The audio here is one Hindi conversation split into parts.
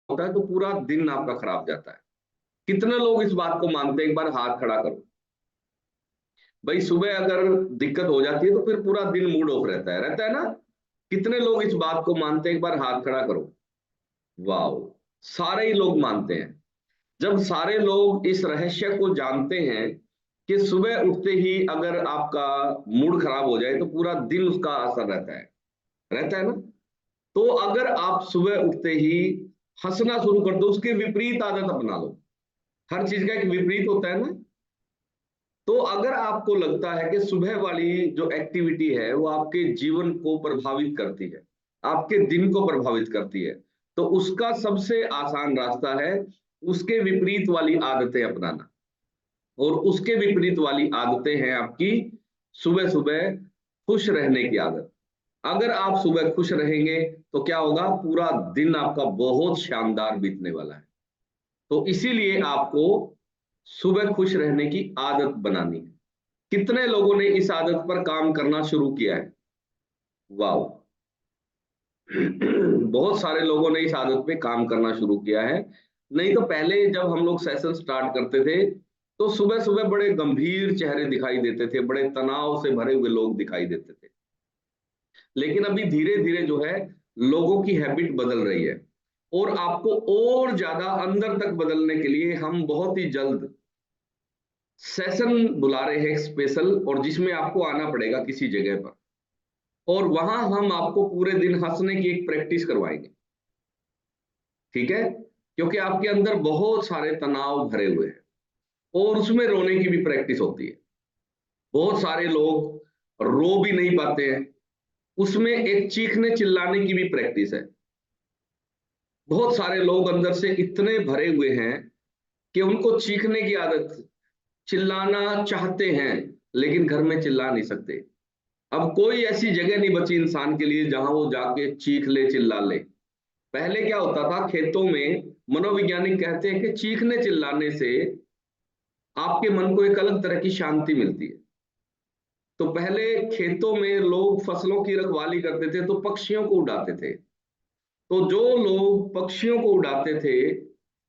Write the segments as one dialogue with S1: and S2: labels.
S1: होता है तो पूरा दिन आपका खराब जाता है। कितने लोग इस बात को मानते हैं? एक बार हाथ खड़ा करो भाई। सुबह अगर दिक्कत हो जाती है तो फिर पूरा दिन मूड ऑफ रहता है ना? कितने लोग इस बात को मानते हैं? एक बार हाथ खड़ा करो। वाह, सारे ही लोग मानते हैं। जब सारे लोग इस रहस्य को जानते हैं कि सुबह उठते ही अगर आपका मूड खराब हो जाए तो पूरा दिन उसका असर रहता है ना? तो अगर आप सुबह उठते ही हंसना शुरू कर दो, उसकी विपरीत आदत अपना लो। हर चीज का एक विपरीत होता है ना? तो अगर आपको लगता है कि सुबह वाली जो एक्टिविटी है वो आपके जीवन को प्रभावित करती है, आपके दिन को प्रभावित करती है, तो उसका सबसे आसान रास्ता है उसके विपरीत वाली आदतें अपनाना। और उसके विपरीत वाली आदतें हैं आपकी सुबह सुबह खुश रहने की आदत। अगर आप सुबह खुश रहेंगे तो क्या होगा? पूरा दिन आपका बहुत शानदार बीतने वाला है। तो इसीलिए आपको सुबह खुश रहने की आदत बनानी है। कितने लोगों ने इस आदत पर काम करना शुरू किया है? वाह, बहुत सारे लोगों ने इस आदत पे काम करना शुरू किया है। नहीं तो पहले जब हम लोग सेशन स्टार्ट करते थे तो सुबह सुबह बड़े गंभीर चेहरे दिखाई देते थे, बड़े तनाव से भरे हुए लोग दिखाई देते थे। लेकिन अभी धीरे धीरे जो है लोगों की हैबिट बदल रही है। और आपको और ज्यादा अंदर तक बदलने के लिए हम बहुत ही जल्द सेशन बुला रहे हैं स्पेशल, और जिसमें आपको आना पड़ेगा किसी जगह पर। और वहां हम आपको पूरे दिन हंसने की एक प्रैक्टिस करवाएंगे। ठीक है? क्योंकि आपके अंदर बहुत सारे तनाव भरे हुए हैं और उसमें रोने की भी प्रैक्टिस होती है। बहुत सारे लोग रो भी नहीं पाते हैं, उसमें एक चीखने चिल्लाने की भी प्रैक्टिस है। बहुत सारे लोग अंदर से इतने भरे हुए हैं कि उनको चीखने की आदत, चिल्लाना चाहते हैं लेकिन घर में चिल्ला नहीं सकते। अब कोई ऐसी जगह नहीं बची इंसान के लिए जहां वो जाके चीख ले चिल्ला ले। पहले क्या होता था खेतों में? मनोवैज्ञानिक कहते हैं कि चीखने चिल्लाने से आपके मन को एक अलग तरह की शांति मिलती है। तो पहले खेतों में लोग फसलों की रखवाली करते थे तो पक्षियों को उड़ाते थे। तो जो लोग पक्षियों को उड़ाते थे,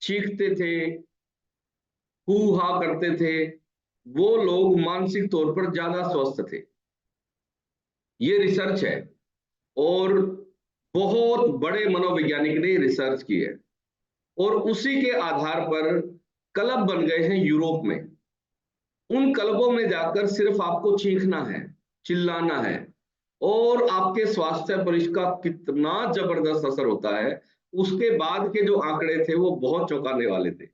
S1: चीखते थे, हू हा करते थे, वो लोग मानसिक तौर पर ज्यादा स्वस्थ थे। ये रिसर्च है। और बहुत बड़े मनोवैज्ञानिक ने रिसर्च की है। और उसी के आधार पर क्लब बन गए हैं यूरोप में। उन क्लबों में जाकर सिर्फ आपको चीखना है, चिल्लाना है, और आपके स्वास्थ्य पर इसका कितना जबरदस्त असर होता है। उसके बाद के जो आंकड़े थे वो बहुत चौंकाने वाले थे।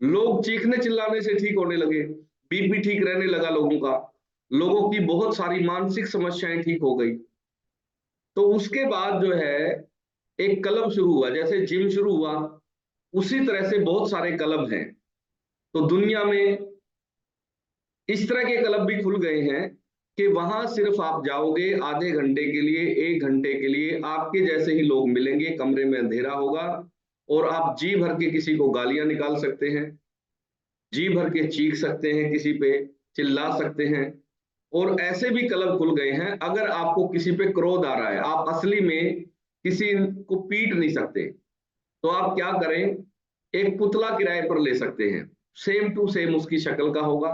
S1: लोग चीखने चिल्लाने से ठीक होने लगे, बीपी ठीक रहने लगा लोगों का, लोगों की बहुत सारी मानसिक समस्याएं ठीक हो गई। तो उसके बाद जो है एक क्लब शुरू हुआ, जैसे जिम शुरू हुआ उसी तरह से बहुत सारे क्लब हैं। तो दुनिया में इस तरह के क्लब भी खुल गए हैं कि वहां सिर्फ आप जाओगे आधे घंटे के लिए, 1 घंटे के लिए आपके जैसे ही लोग मिलेंगे, कमरे में अंधेरा होगा और आप जी भर के किसी को गालियां निकाल सकते हैं, जी भर के चीख सकते हैं, किसी पे चिल्ला सकते हैं। और ऐसे भी क्लब खुल गए हैं, अगर आपको किसी पे क्रोध आ रहा है, आप असली में किसी को पीट नहीं सकते, तो आप क्या करें? एक पुतला किराए पर ले सकते हैं, सेम टू सेम उसकी शक्ल का होगा,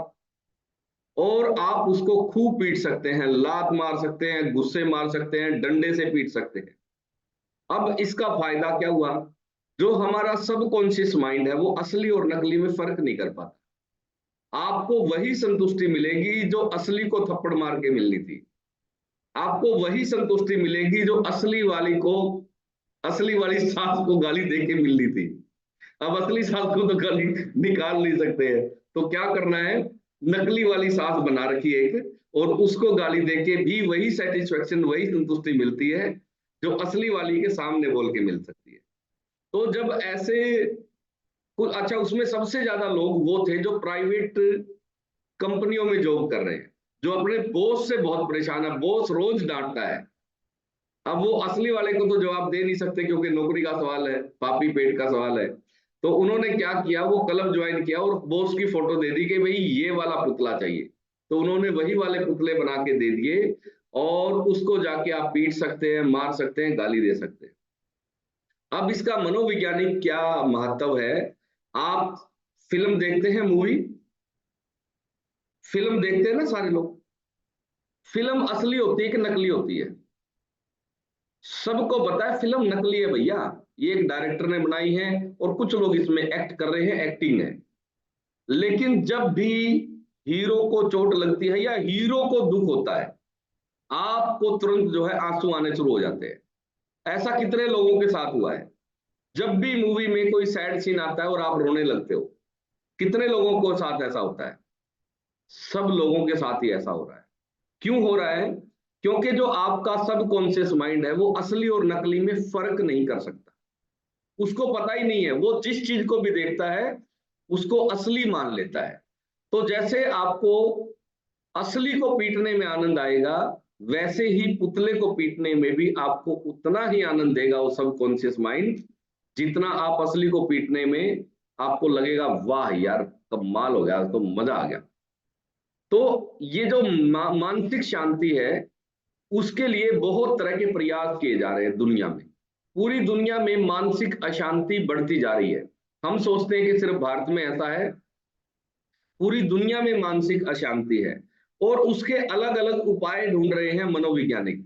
S1: और आप उसको खूब पीट सकते हैं, लात मार सकते हैं, गुस्से मार सकते हैं, डंडे से पीट सकते हैं। अब इसका फायदा क्या हुआ? जो हमारा सबकॉन्शियस माइंड है वो असली और नकली में फर्क नहीं कर पाता। आपको वही संतुष्टि मिलेगी जो असली को थप्पड़ मार के मिलनी थी। आपको वही संतुष्टि मिलेगी जो असली वाली सास को गाली दे के मिलनी थी। अब असली सास को तो गाली निकाल नहीं सकते हैं, तो क्या करना है? नकली वाली सास बना रखी है एक, और उसको गाली दे के भी वही सेटिस्फेक्शन, वही संतुष्टि मिलती है जो असली वाली के सामने बोल के मिल सकती है। तो जब ऐसे अच्छा, उसमें सबसे ज्यादा लोग वो थे जो प्राइवेट कंपनियों में जॉब कर रहे हैं, जो अपने बॉस से बहुत परेशान है, बॉस रोज डांटता है। अब वो असली वाले को तो जवाब दे नहीं सकते क्योंकि नौकरी का सवाल है, पापी पेट का सवाल है। तो उन्होंने क्या किया, वो क्लब ज्वाइन किया और बॉस की फोटो दे दी कि भाई ये वाला पुतला चाहिए। तो उन्होंने वही वाले पुतले बना के दे दिए, और उसको जाके आप पीट सकते हैं, मार सकते हैं, गाली दे सकते हैं। अब इसका मनोवैज्ञानिक क्या महत्व है? आप फिल्म देखते हैं, मूवी फिल्म देखते हैं ना सारे लोग। फिल्म असली होती है कि नकली होती है? सबको पता है फिल्म नकली है भैया। ये एक डायरेक्टर ने बनाई है और कुछ लोग इसमें एक्ट कर रहे हैं, एक्टिंग है। लेकिन जब भी हीरो को चोट लगती है या हीरो को दुख होता है, आपको तुरंत जो है आंसू आने शुरू हो जाते हैं। ऐसा कितने लोगों के साथ हुआ है? जब भी मूवी में कोई सैड सीन आता है और आप रोने लगते हो, कितने लोगों को साथ ऐसा होता है? सब लोगों के साथ ही ऐसा हो रहा है। क्यों हो रहा है? क्योंकि जो आपका सबकॉन्शियस माइंड है वो असली और नकली में फर्क नहीं कर सकता। उसको पता ही नहीं है, वो जिस चीज को भी देखता है उसको असली मान लेता है। तो जैसे आपको असली को पीटने में आनंद आएगा, वैसे ही पुतले को पीटने में भी आपको उतना ही आनंद देगा वो सबकॉन्शियस माइंड, जितना आप असली को पीटने में आपको लगेगा वाह यार कमाल हो गया, तो मजा आ गया। तो ये जो मानसिक शांति है, उसके लिए बहुत तरह के प्रयास किए जा रहे हैं दुनिया में। पूरी दुनिया में मानसिक अशांति बढ़ती जा रही है। हम सोचते हैं कि सिर्फ भारत में ऐसा है, पूरी दुनिया में मानसिक अशांति है। और उसके अलग अलग उपाय ढूंढ रहे हैं मनोवैज्ञानिक।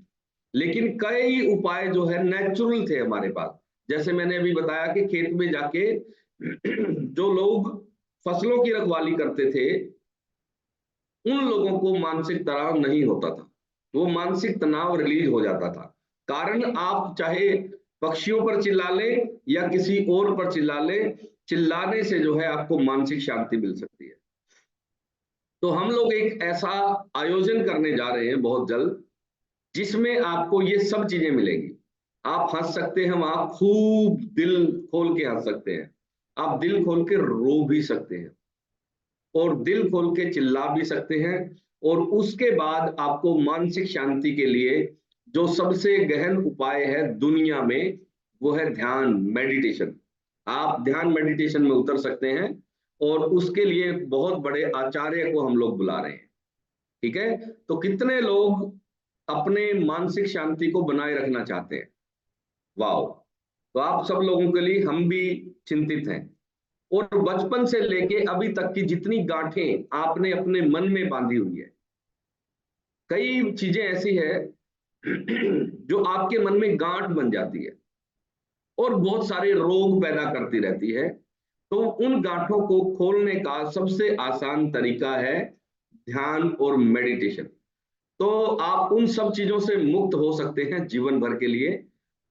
S1: लेकिन कई उपाय जो है नेचुरल थे हमारे पास। जैसे मैंने अभी बताया कि खेत में जाके जो लोग फसलों की रखवाली करते थे, उन लोगों को मानसिक तनाव नहीं होता था, वो मानसिक तनाव रिलीज हो जाता था। कारण आप चाहे पक्षियों पर चिल्ला ले या किसी और पर चिल्ला ले, चिल्लाने से जो है आपको मानसिक शांति मिल सकती है। तो हम लोग एक ऐसा आयोजन करने जा रहे हैं बहुत जल्द, जिसमें आपको ये सब चीजें मिलेंगी। आप हंस सकते हैं वहां, खूब दिल खोल के हंस सकते हैं, आप दिल खोल के रो भी सकते हैं, और दिल खोल के चिल्ला भी सकते हैं। और उसके बाद आपको मानसिक शांति के लिए जो सबसे गहन उपाय है दुनिया में, वो है ध्यान, मेडिटेशन। आप ध्यान मेडिटेशन में उतर सकते हैं, और उसके लिए बहुत बड़े आचार्य को हम लोग बुला रहे हैं। ठीक है? तो कितने लोग अपने मानसिक शांति को बनाए रखना चाहते हैं? वाह! तो आप सब लोगों के लिए हम भी चिंतित हैं। और बचपन से लेके अभी तक की जितनी गांठें आपने अपने मन में बांधी हुई है, कई चीजें ऐसी है जो आपके मन में गांठ बन जाती है और बहुत सारे रोग पैदा करती रहती है। तो उन गांठों को खोलने का सबसे आसान तरीका है ध्यान और मेडिटेशन। तो आप उन सब चीजों से मुक्त हो सकते हैं जीवन भर के लिए।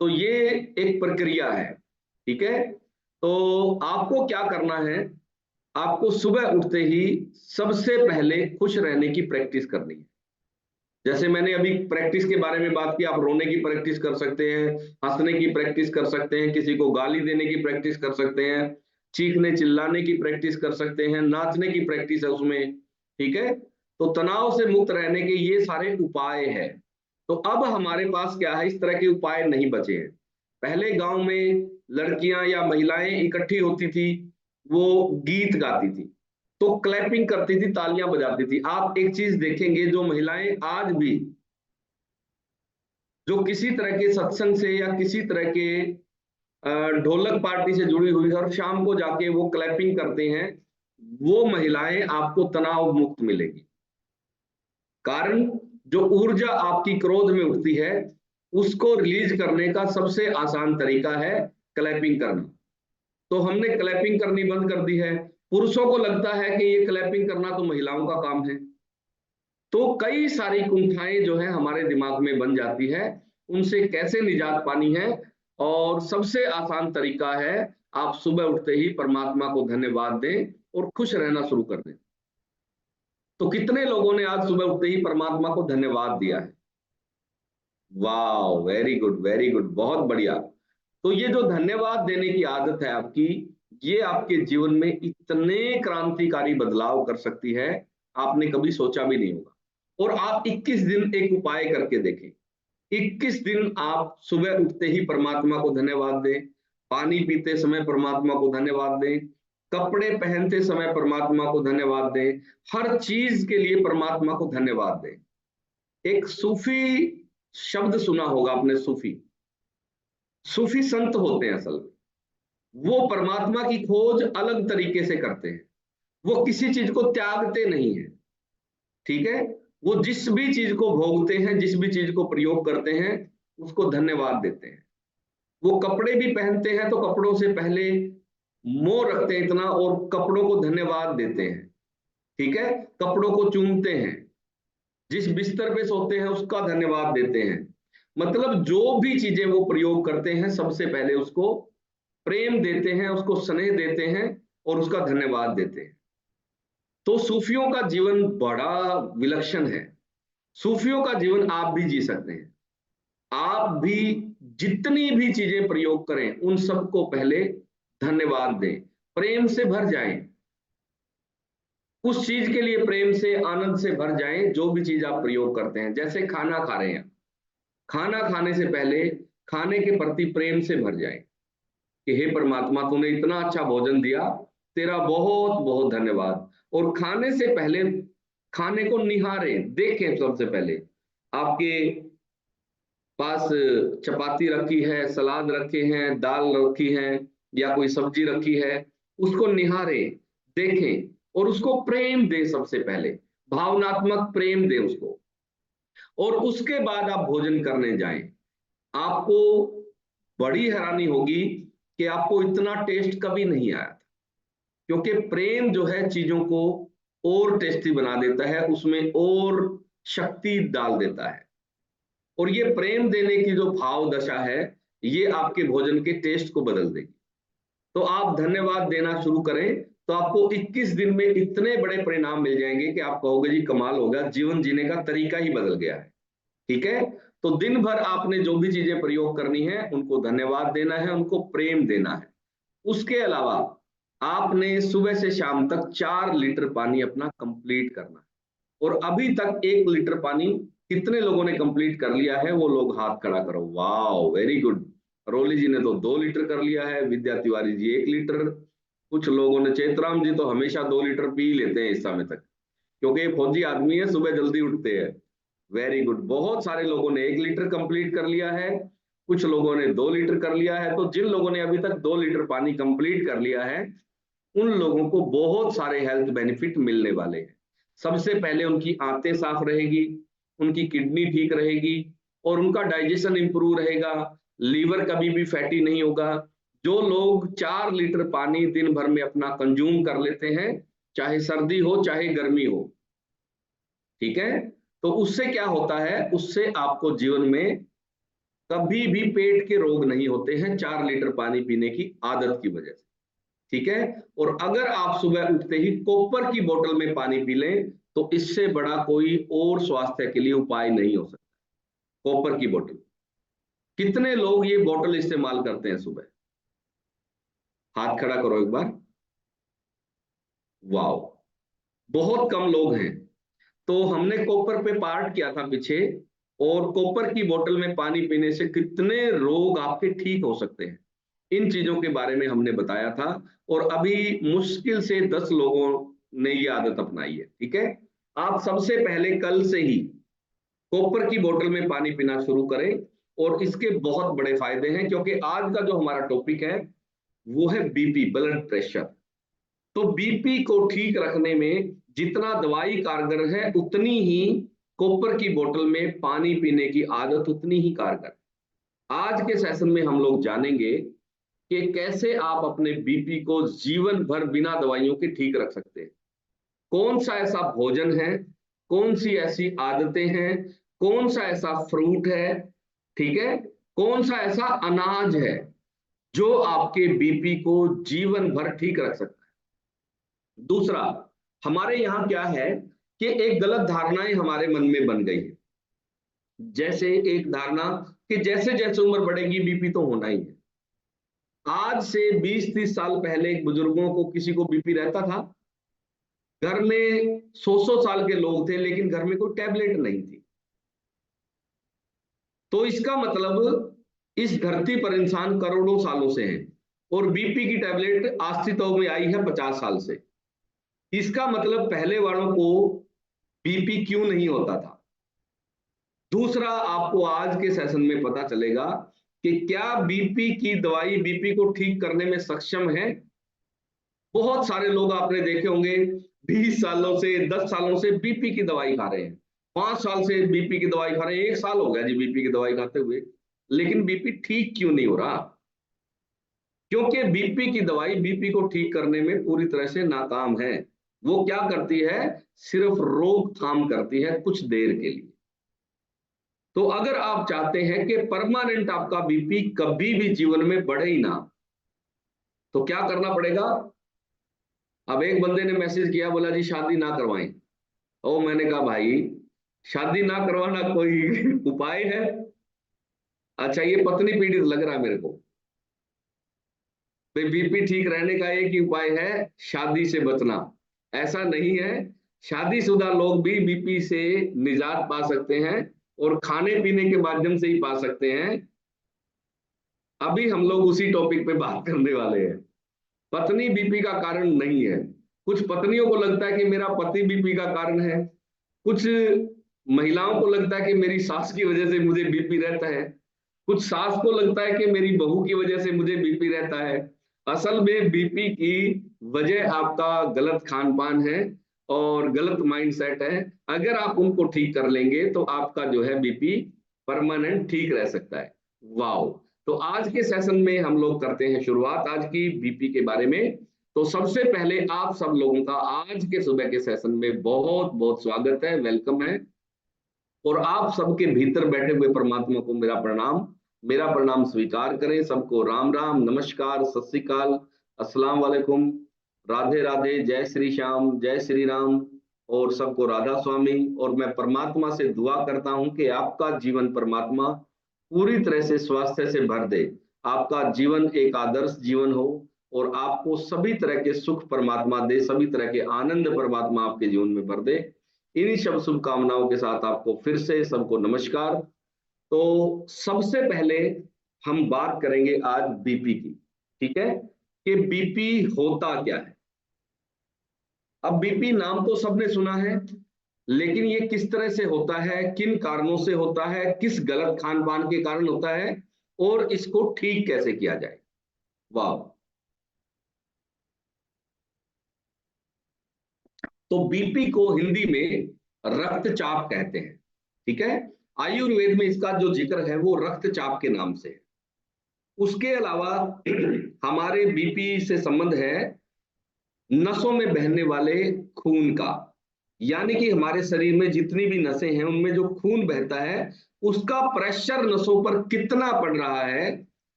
S1: तो ये एक प्रक्रिया है। ठीक है? तो आपको क्या करना है? आपको सुबह उठते ही सबसे पहले खुश रहने की प्रैक्टिस करनी है। जैसे मैंने अभी प्रैक्टिस के बारे में बात की, आप रोने की प्रैक्टिस कर सकते हैं, हंसने की प्रैक्टिस कर सकते हैं, किसी को गाली देने की प्रैक्टिस कर सकते हैं, चीखने चिल्लाने की प्रैक्टिस कर सकते हैं, नाचने की प्रैक्टिस है उसमें। ठीक है? तो तनाव से मुक्त रहने के ये सारे उपाय हैं। तो अब हमारे पास क्या है, इस तरह के उपाय नहीं बचे हैं। पहले गांव में लड़कियां या महिलाएं इकट्ठी होती थी, वो गीत गाती थी, तो क्लैपिंग करती थी, तालियां बजाती थी। आप एक चीज देखेंगे, जो महिलाएं आज भी जो किसी तरह के सत्संग से या किसी तरह के ढोलक पार्टी से जुड़ी हुई है और शाम को जाके वो क्लैपिंग करते हैं, वो महिलाएं आपको तनाव मुक्त मिलेगी। कारण जो ऊर्जा आपकी क्रोध में उठती है, उसको रिलीज करने का सबसे आसान तरीका है क्लैपिंग करना। तो हमने क्लैपिंग करनी बंद कर दी है। पुरुषों को लगता है कि ये क्लैपिंग करना तो महिलाओं का काम है। तो कई सारी कुंठाएं जो है हमारे दिमाग में बन जाती है, उनसे कैसे निजात पानी है? और सबसे आसान तरीका है, आप सुबह उठते ही परमात्मा को धन्यवाद दें और खुश रहना शुरू कर दें। तो कितने लोगों ने आज सुबह उठते ही परमात्मा को धन्यवाद दिया है? वाह, वेरी गुड, वेरी गुड, बहुत बढ़िया। तो ये जो धन्यवाद देने की आदत है आपकी, ये आपके जीवन में इतने क्रांतिकारी बदलाव कर सकती है, आपने कभी सोचा भी नहीं होगा। और आप 21 दिन एक उपाय करके देखें। 21 दिन आप सुबह उठते ही परमात्मा को धन्यवाद दें, पानी पीते समय परमात्मा को धन्यवाद दें, कपड़े पहनते समय परमात्मा को धन्यवाद दें, हर चीज के लिए परमात्मा को धन्यवाद दें। एक सूफी शब्द सुना होगा आपने, सूफी। सूफी संत होते हैं असल में, वो परमात्मा की खोज अलग तरीके से करते हैं। वो किसी चीज को त्यागते नहीं है, ठीक है। वो जिस भी चीज को भोगते हैं, जिस भी चीज को प्रयोग करते हैं, उसको धन्यवाद देते हैं। वो कपड़े भी पहनते हैं तो कपड़ों से पहले मोह रखते हैं इतना, और कपड़ों को धन्यवाद देते हैं, ठीक है। कपड़ों को चूमते हैं, जिस बिस्तर पे सोते हैं उसका धन्यवाद देते हैं। मतलब जो भी चीजें वो प्रयोग करते हैं, सबसे पहले उसको प्रेम देते हैं, उसको स्नेह देते हैं, और उसका धन्यवाद देते हैं। तो सूफियों का जीवन बड़ा विलक्षण है। सूफियों का जीवन आप भी जी सकते हैं। आप भी जितनी भी चीजें प्रयोग करें, उन सबको पहले धन्यवाद दें, प्रेम से भर जाएं। उस चीज के लिए प्रेम से, आनंद से भर जाएं, जो भी चीज आप प्रयोग करते हैं। जैसे खाना खा रहे हैं, खाना खाने से पहले खाने के प्रति प्रेम से भर जाएं कि हे परमात्मा, तूने इतना अच्छा भोजन दिया, तेरा बहुत बहुत धन्यवाद। और खाने से पहले खाने को निहारें, देखें। सबसे पहले आपके पास चपाती रखी है, सलाद रखे हैं, दाल रखी है, या कोई सब्जी रखी है, उसको निहारें, देखें, और उसको प्रेम दें। सबसे पहले भावनात्मक प्रेम दें उसको, और उसके बाद आप भोजन करने जाएं। आपको बड़ी हैरानी होगी कि आपको इतना टेस्ट कभी नहीं आया था, क्योंकि प्रेम जो है चीजों को और टेस्टी बना देता है, उसमें और शक्ति डाल देता है। और ये प्रेम देने की जो भाव दशा है, ये आपके भोजन के टेस्ट को बदल देगी। तो आप धन्यवाद देना शुरू करें, तो आपको 21 दिन में इतने बड़े परिणाम मिल जाएंगे कि आप कहोगे जी कमाल हो गया, जीवन जीने का तरीका ही बदल गया है, ठीक है। तो दिन भर आपने जो भी चीजें प्रयोग करनी है, उनको धन्यवाद देना है, उनको प्रेम देना है। उसके अलावा आपने सुबह से शाम तक 4 लीटर पानी अपना कंप्लीट करना है। और अभी तक 1 लीटर पानी कितने लोगों ने कंप्लीट कर लिया है, वो लोग हाथ खड़ा करो। वाह, वेरी गुड। रोली जी ने तो 2 लीटर कर लिया है, विद्या तिवारी जी 1 लीटर, कुछ लोगों ने, चेतराम जी तो हमेशा 2 लीटर पी लेते हैं इस समय तक, क्योंकि ये फौजी आदमी है, सुबह जल्दी उठते हैं। Very good. बहुत सारे लोगों ने 1 लीटर कंप्लीट कर लिया है, कुछ लोगों ने 2 लीटर कर लिया है। तो जिन लोगों ने अभी तक 2 लीटर पानी कंप्लीट कर लिया है, उन लोगों को बहुत सारे हेल्थ बेनिफिट मिलने वाले हैं। सबसे पहले उनकी आंतें साफ रहेगी, उनकी किडनी ठीक रहेगी, और उनका डाइजेशन इंप्रूव रहेगा, लीवर कभी भी फैटी नहीं होगा। जो लोग 4 लीटर पानी दिन भर में अपना कंज्यूम कर लेते हैं, चाहे सर्दी हो चाहे गर्मी हो, ठीक है, तो उससे क्या होता है, उससे आपको जीवन में कभी भी पेट के रोग नहीं होते हैं, 4 लीटर पानी पीने की आदत की वजह से, ठीक है। और अगर आप सुबह उठते ही कॉपर की बोतल में पानी पी लें, तो इससे बड़ा कोई और स्वास्थ्य के लिए उपाय नहीं हो सकता। कॉपर की बोतल, कितने लोग ये बोतल इस्तेमाल करते हैं सुबह? हाथ खड़ा करो एक बार। वाओ, बहुत कम लोग हैं। तो हमने कॉपर पे पार्ट किया था पीछे, और कॉपर की बोतल में पानी पीने से कितने रोग आपके ठीक हो सकते हैं, इन चीजों के बारे में हमने बताया था। और अभी मुश्किल से 10 लोगों ने ये आदत अपनाई है, ठीक है। आप सबसे पहले कल से ही कॉपर की बोतल में पानी पीना शुरू करें, और इसके बहुत बड़े फायदे हैं। क्योंकि आज का जो हमारा टॉपिक है वो है बीपी, ब्लड प्रेशर। तो बीपी को ठीक रखने में जितना दवाई कारगर है, उतनी ही कॉपर की बोतल में पानी पीने की आदत उतनी ही कारगर। आज के सेशन में हम लोग जानेंगे कि कैसे आप अपने बीपी को जीवन भर बिना दवाइयों के ठीक रख सकते हैं। कौन सा ऐसा भोजन है, कौन सी ऐसी आदतें हैं, कौन सा ऐसा फ्रूट है, ठीक है, कौन सा ऐसा अनाज है जो आपके बीपी को जीवन भर ठीक रख सकता है। दूसरा, हमारे यहाँ क्या है कि एक गलत धारणाएं हमारे मन में बन गई है। जैसे एक धारणा कि जैसे जैसे उम्र बढ़ेगी बीपी तो होना ही है। आज से 20-30 साल पहले बुजुर्गों को, किसी को बीपी रहता था? घर में 100-100 साल के लोग थे, लेकिन घर में कोई टैबलेट नहीं थी। तो इसका मतलब इस धरती पर इंसान करोड़ों सालों से है, और बीपी की टैबलेट अस्तित्व में आई है 50 साल से। इसका मतलब पहले वालों को बीपी क्यों नहीं होता था। दूसरा, आपको आज के सेशन में पता चलेगा कि क्या बीपी की दवाई बीपी को ठीक करने में सक्षम है? बहुत सारे लोग आपने देखे होंगे 20 सालों से 10 सालों से बीपी की दवाई खा रहे हैं, 5 साल से बीपी की दवाई खा रहे हैं, 1 साल हो गया जी बीपी की दवाई खाते हुए, लेकिन बीपी ठीक क्यों नहीं हो रहा? क्योंकि बीपी की दवाई बीपी को ठीक करने में पूरी तरह से नाकाम है। वो क्या करती है? सिर्फ रोकथाम करती है कुछ देर के लिए। तो अगर आप चाहते हैं कि परमानेंट आपका बीपी कभी भी जीवन में बढ़े ही ना, तो क्या करना पड़ेगा? अब एक बंदे ने मैसेज किया, बोला जी शादी ना करवाएं। ओ मैंने कहा भाई, शादी ना करवाना कोई उपाय है? अच्छा, ये पत्नी पीड़ित लग रहा है मेरे को। बीपी ठीक रहने का एक ही उपाय है, शादी से बचना। ऐसा नहीं है, शादीशुदा लोग भी बीपी से निजात पा सकते हैं और खाने पीने के माध्यम से ही पा सकते हैं। अभी हम लोग उसी टॉपिक पे बात करने वाले हैं। पत्नी बीपी का कारण नहीं है। कुछ पत्नियों को लगता है कि मेरा पति बीपी का कारण है, कुछ महिलाओं को लगता है कि मेरी सास की वजह से मुझे बीपी रहता है, कुछ सास को लगता है कि मेरी बहू की वजह से मुझे बीपी रहता है। असल में बीपी की वजह आपका गलत खान पान है और गलत माइंडसेट है। अगर आप उनको ठीक कर लेंगे तो आपका जो है बीपी परमानेंट ठीक रह सकता है। वाओ! तो आज के सेशन में हम लोग करते हैं शुरुआत आज की बीपी के बारे में। तो सबसे पहले आप सब लोगों का आज के सुबह के सेशन में बहुत बहुत स्वागत है, वेलकम है। और आप सबके भीतर बैठे हुए परमात्मा को मेरा प्रणाम स्वीकार करें। सबको राम राम, नमस्कार, सत श्री अकाल, अस्सलाम वालेकुम, राधे राधे, जय श्री श्याम, जय श्री राम, और सबको राधा स्वामी। और मैं परमात्मा से दुआ करता हूं कि आपका जीवन परमात्मा पूरी तरह से स्वास्थ्य से भर दे, आपका जीवन एक आदर्श जीवन हो और आपको सभी तरह के सुख परमात्मा दे, सभी तरह के आनंद परमात्मा आपके जीवन में भर दे। इन्हीं सब शुभकामनाओं के साथ आपको फिर से सबको नमस्कार। तो सबसे पहले हम बात करेंगे आज बीपी की, ठीक है, कि बीपी होता क्या है। अब बीपी नाम तो सबने सुना है, लेकिन ये किस तरह से होता है, किन कारणों से होता है, किस गलत खान पान के कारण होता है और इसको ठीक कैसे किया जाए। वाह! तो बीपी को हिंदी में रक्तचाप कहते हैं, ठीक है। आयुर्वेद में इसका जो जिक्र है वो रक्तचाप के नाम से है। उसके अलावा हमारे बीपी से संबंध है नसों में बहने वाले खून का, यानी कि हमारे शरीर में जितनी भी नसें हैं उनमें जो खून बहता है उसका प्रेशर नसों पर कितना पड़ रहा है,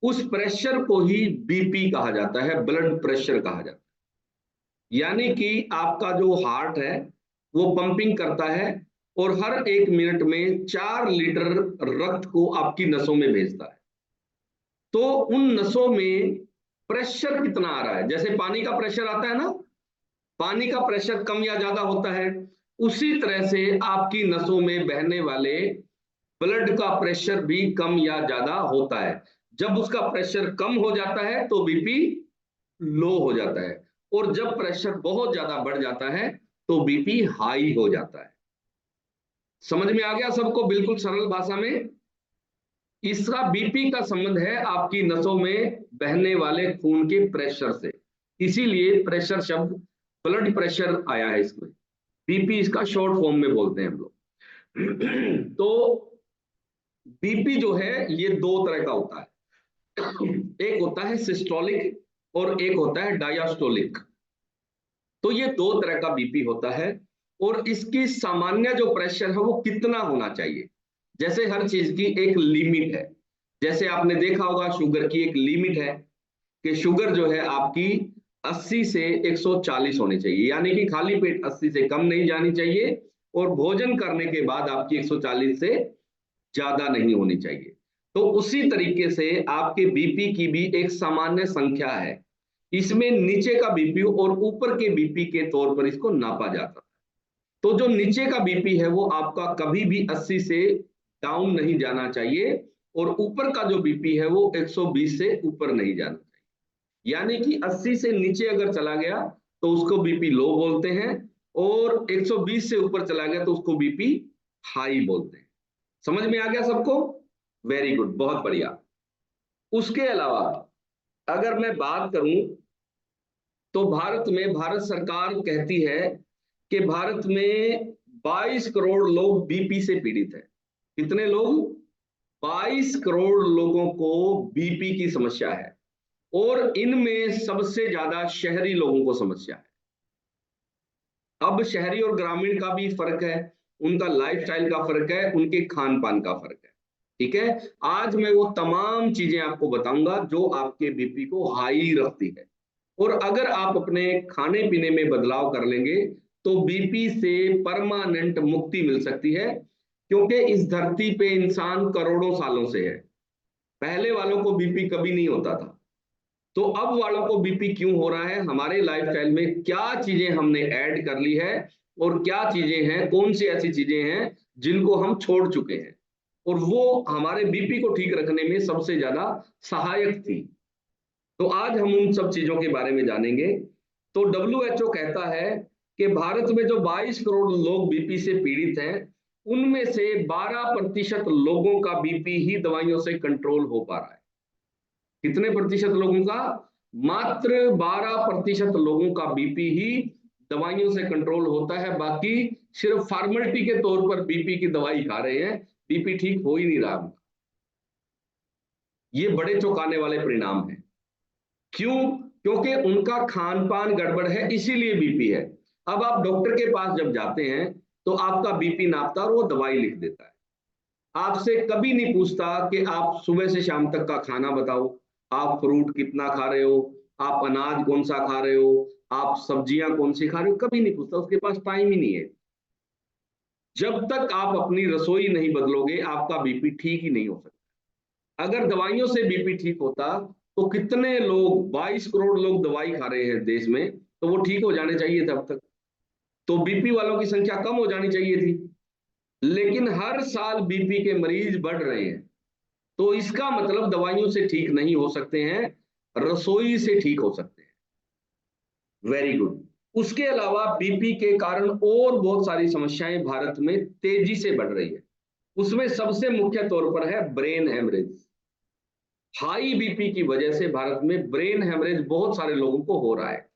S1: उस प्रेशर को ही बीपी कहा जाता है, ब्लड प्रेशर कहा जाता है। यानी कि आपका जो हार्ट है वो पंपिंग करता है और हर 1 मिनट में 4 लीटर रक्त को आपकी नसों में भेजता है। तो उन नसों में प्रेशर कितना आ रहा है, जैसे पानी का प्रेशर आता है ना, पानी का प्रेशर कम या ज्यादा होता है, उसी तरह से आपकी नसों में बहने वाले ब्लड का प्रेशर भी कम या ज्यादा होता है। जब उसका प्रेशर कम हो जाता है तो बीपी लो हो जाता है, और जब प्रेशर बहुत ज्यादा बढ़ जाता है तो बीपी हाई हो जाता है। समझ में आ गया सबको? बिल्कुल सरल भाषा में इसका बीपी का संबंध है आपकी नसों में बहने वाले खून के प्रेशर से, इसीलिए प्रेशर शब्द ब्लड प्रेशर आया है इसमें। बीपी इसका शॉर्ट फॉर्म में बोलते हैं हम लोग। तो बीपी जो है ये 2 तरह का होता है, एक होता है सिस्टोलिक और एक होता है डायास्टोलिक। तो ये 2 तरह का बीपी होता है और इसकी सामान्य जो प्रेशर है वो कितना होना चाहिए, जैसे हर चीज की एक लिमिट है। जैसे आपने देखा होगा शुगर की एक लिमिट है कि शुगर जो है आपकी 80 से 140 होनी चाहिए, यानी कि खाली पेट 80 से कम नहीं जानी चाहिए और भोजन करने के बाद आपकी 140 से ज्यादा नहीं होनी चाहिए। तो उसी तरीके से आपके बीपी की भी एक सामान्य संख्या है, इसमें नीचे का बीपी और ऊपर के बीपी के तौर पर इसको नापा जाता है। तो जो नीचे का बीपी है वो आपका कभी भी 80 से डाउन नहीं जाना चाहिए और ऊपर का जो बीपी है वो 120 से ऊपर नहीं जाना चाहिए। यानी कि 80 से नीचे अगर चला गया तो उसको बीपी लो बोलते हैं और 120 से ऊपर चला गया तो उसको बीपी हाई बोलते हैं। समझ में आ गया सबको? वेरी गुड, बहुत बढ़िया। उसके अलावा अगर मैं बात करूं तो भारत में भारत सरकार कहती है कि भारत में 22 करोड़ लोग बीपी से पीड़ित है। कितने लोग? 22 करोड़ लोगों को बीपी की समस्या है, और इनमें सबसे ज्यादा शहरी लोगों को समस्या है। अब शहरी और ग्रामीण का भी फर्क है, उनका लाइफस्टाइल का फर्क है, उनके खान पान का फर्क है। ठीक है, आज मैं वो तमाम चीजें आपको बताऊंगा जो आपके बीपी को हाई रखती है, और अगर आप अपने खाने पीने में बदलाव कर लेंगे तो बीपी से परमानेंट मुक्ति मिल सकती है। क्योंकि इस धरती पे इंसान करोड़ों सालों से है, पहले वालों को बीपी कभी नहीं होता था, तो अब वालों को बीपी क्यों हो रहा है? हमारे लाइफस्टाइल में क्या चीजें हमने ऐड कर ली है, और क्या चीजें हैं, कौन सी ऐसी चीजें हैं जिनको हम छोड़ चुके हैं, और वो हमारे बीपी को ठीक रखने में सबसे ज्यादा सहायक थी। तो आज हम उन सब चीजों के बारे में जानेंगे। तो WHO कहता है कि भारत में जो 22 करोड़ लोग बीपी से पीड़ित हैं, उनमें से 12% लोगों का बीपी ही दवाइयों से कंट्रोल हो पा रहा है। कितने प्रतिशत लोगों का? मात्र 12% लोगों का बीपी ही दवाइयों से कंट्रोल होता है। बाकी सिर्फ फॉर्मेलिटी के तौर पर बीपी की दवाई खा रहे हैं, बीपी ठीक हो ही नहीं रहा। ये बड़े चौंकाने वाले परिणाम हैं। क्यों? क्योंकि उनका खान पान गड़बड़ है, इसीलिए बीपी है। अब आप डॉक्टर के पास जब जाते हैं तो आपका बीपी नापता और वो दवाई लिख देता है, आपसे कभी नहीं पूछता कि आप सुबह से शाम तक का खाना बताओ, आप फ्रूट कितना खा रहे हो, आप अनाज कौन सा खा रहे हो, आप सब्जियां कौन सी खा रहे हो, कभी नहीं पूछता, उसके पास टाइम ही नहीं है। जब तक आप अपनी रसोई नहीं बदलोगे आपका बीपी ठीक ही नहीं हो सकता। अगर दवाइयों से बीपी ठीक होता तो कितने लोग, 22 करोड़ लोग दवाई खा रहे हैं देश में, तो वो ठीक हो जाने चाहिए थे अब तक, तो बीपी वालों की संख्या कम हो जानी चाहिए थी। लेकिन हर साल बीपी के मरीज बढ़ रहे हैं, तो इसका मतलब दवाइयों से ठीक नहीं हो सकते हैं, रसोई से ठीक हो सकते हैं। Very good. उसके अलावा बीपी के कारण और बहुत सारी समस्याएं भारत में तेजी से बढ़ रही है। उसमें सबसे मुख्य तौर पर है ब्रेन हेमरेज। हाई बीपी की वजह से भारत में ब्रेन हेमरेज बहुत सारे लोगों को हो रहा है।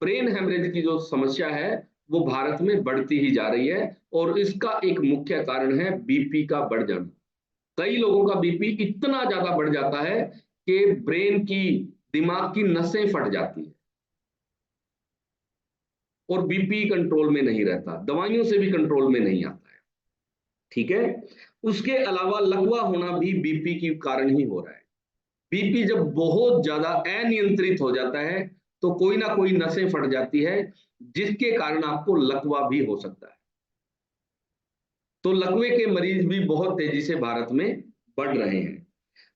S1: ब्रेन हेमरेज की जो समस्या है वो भारत में बढ़ती ही जा रही है, और इसका एक मुख्य कारण है बीपी का बढ़ जाना। कई लोगों का बीपी इतना ज्यादा बढ़ जाता है कि ब्रेन की, दिमाग की नसें फट जाती है, और बीपी कंट्रोल में नहीं रहता, दवाइयों से भी कंट्रोल में नहीं आता है। ठीक है, उसके अलावा लकवा होना भी बीपी के कारण ही हो रहा है। बीपी जब बहुत ज्यादा अनियंत्रित हो जाता है तो कोई ना कोई नसें फट जाती है, जिसके कारण आपको लकवा भी हो सकता है। तो लकवे के मरीज भी बहुत तेजी से भारत में बढ़ रहे हैं।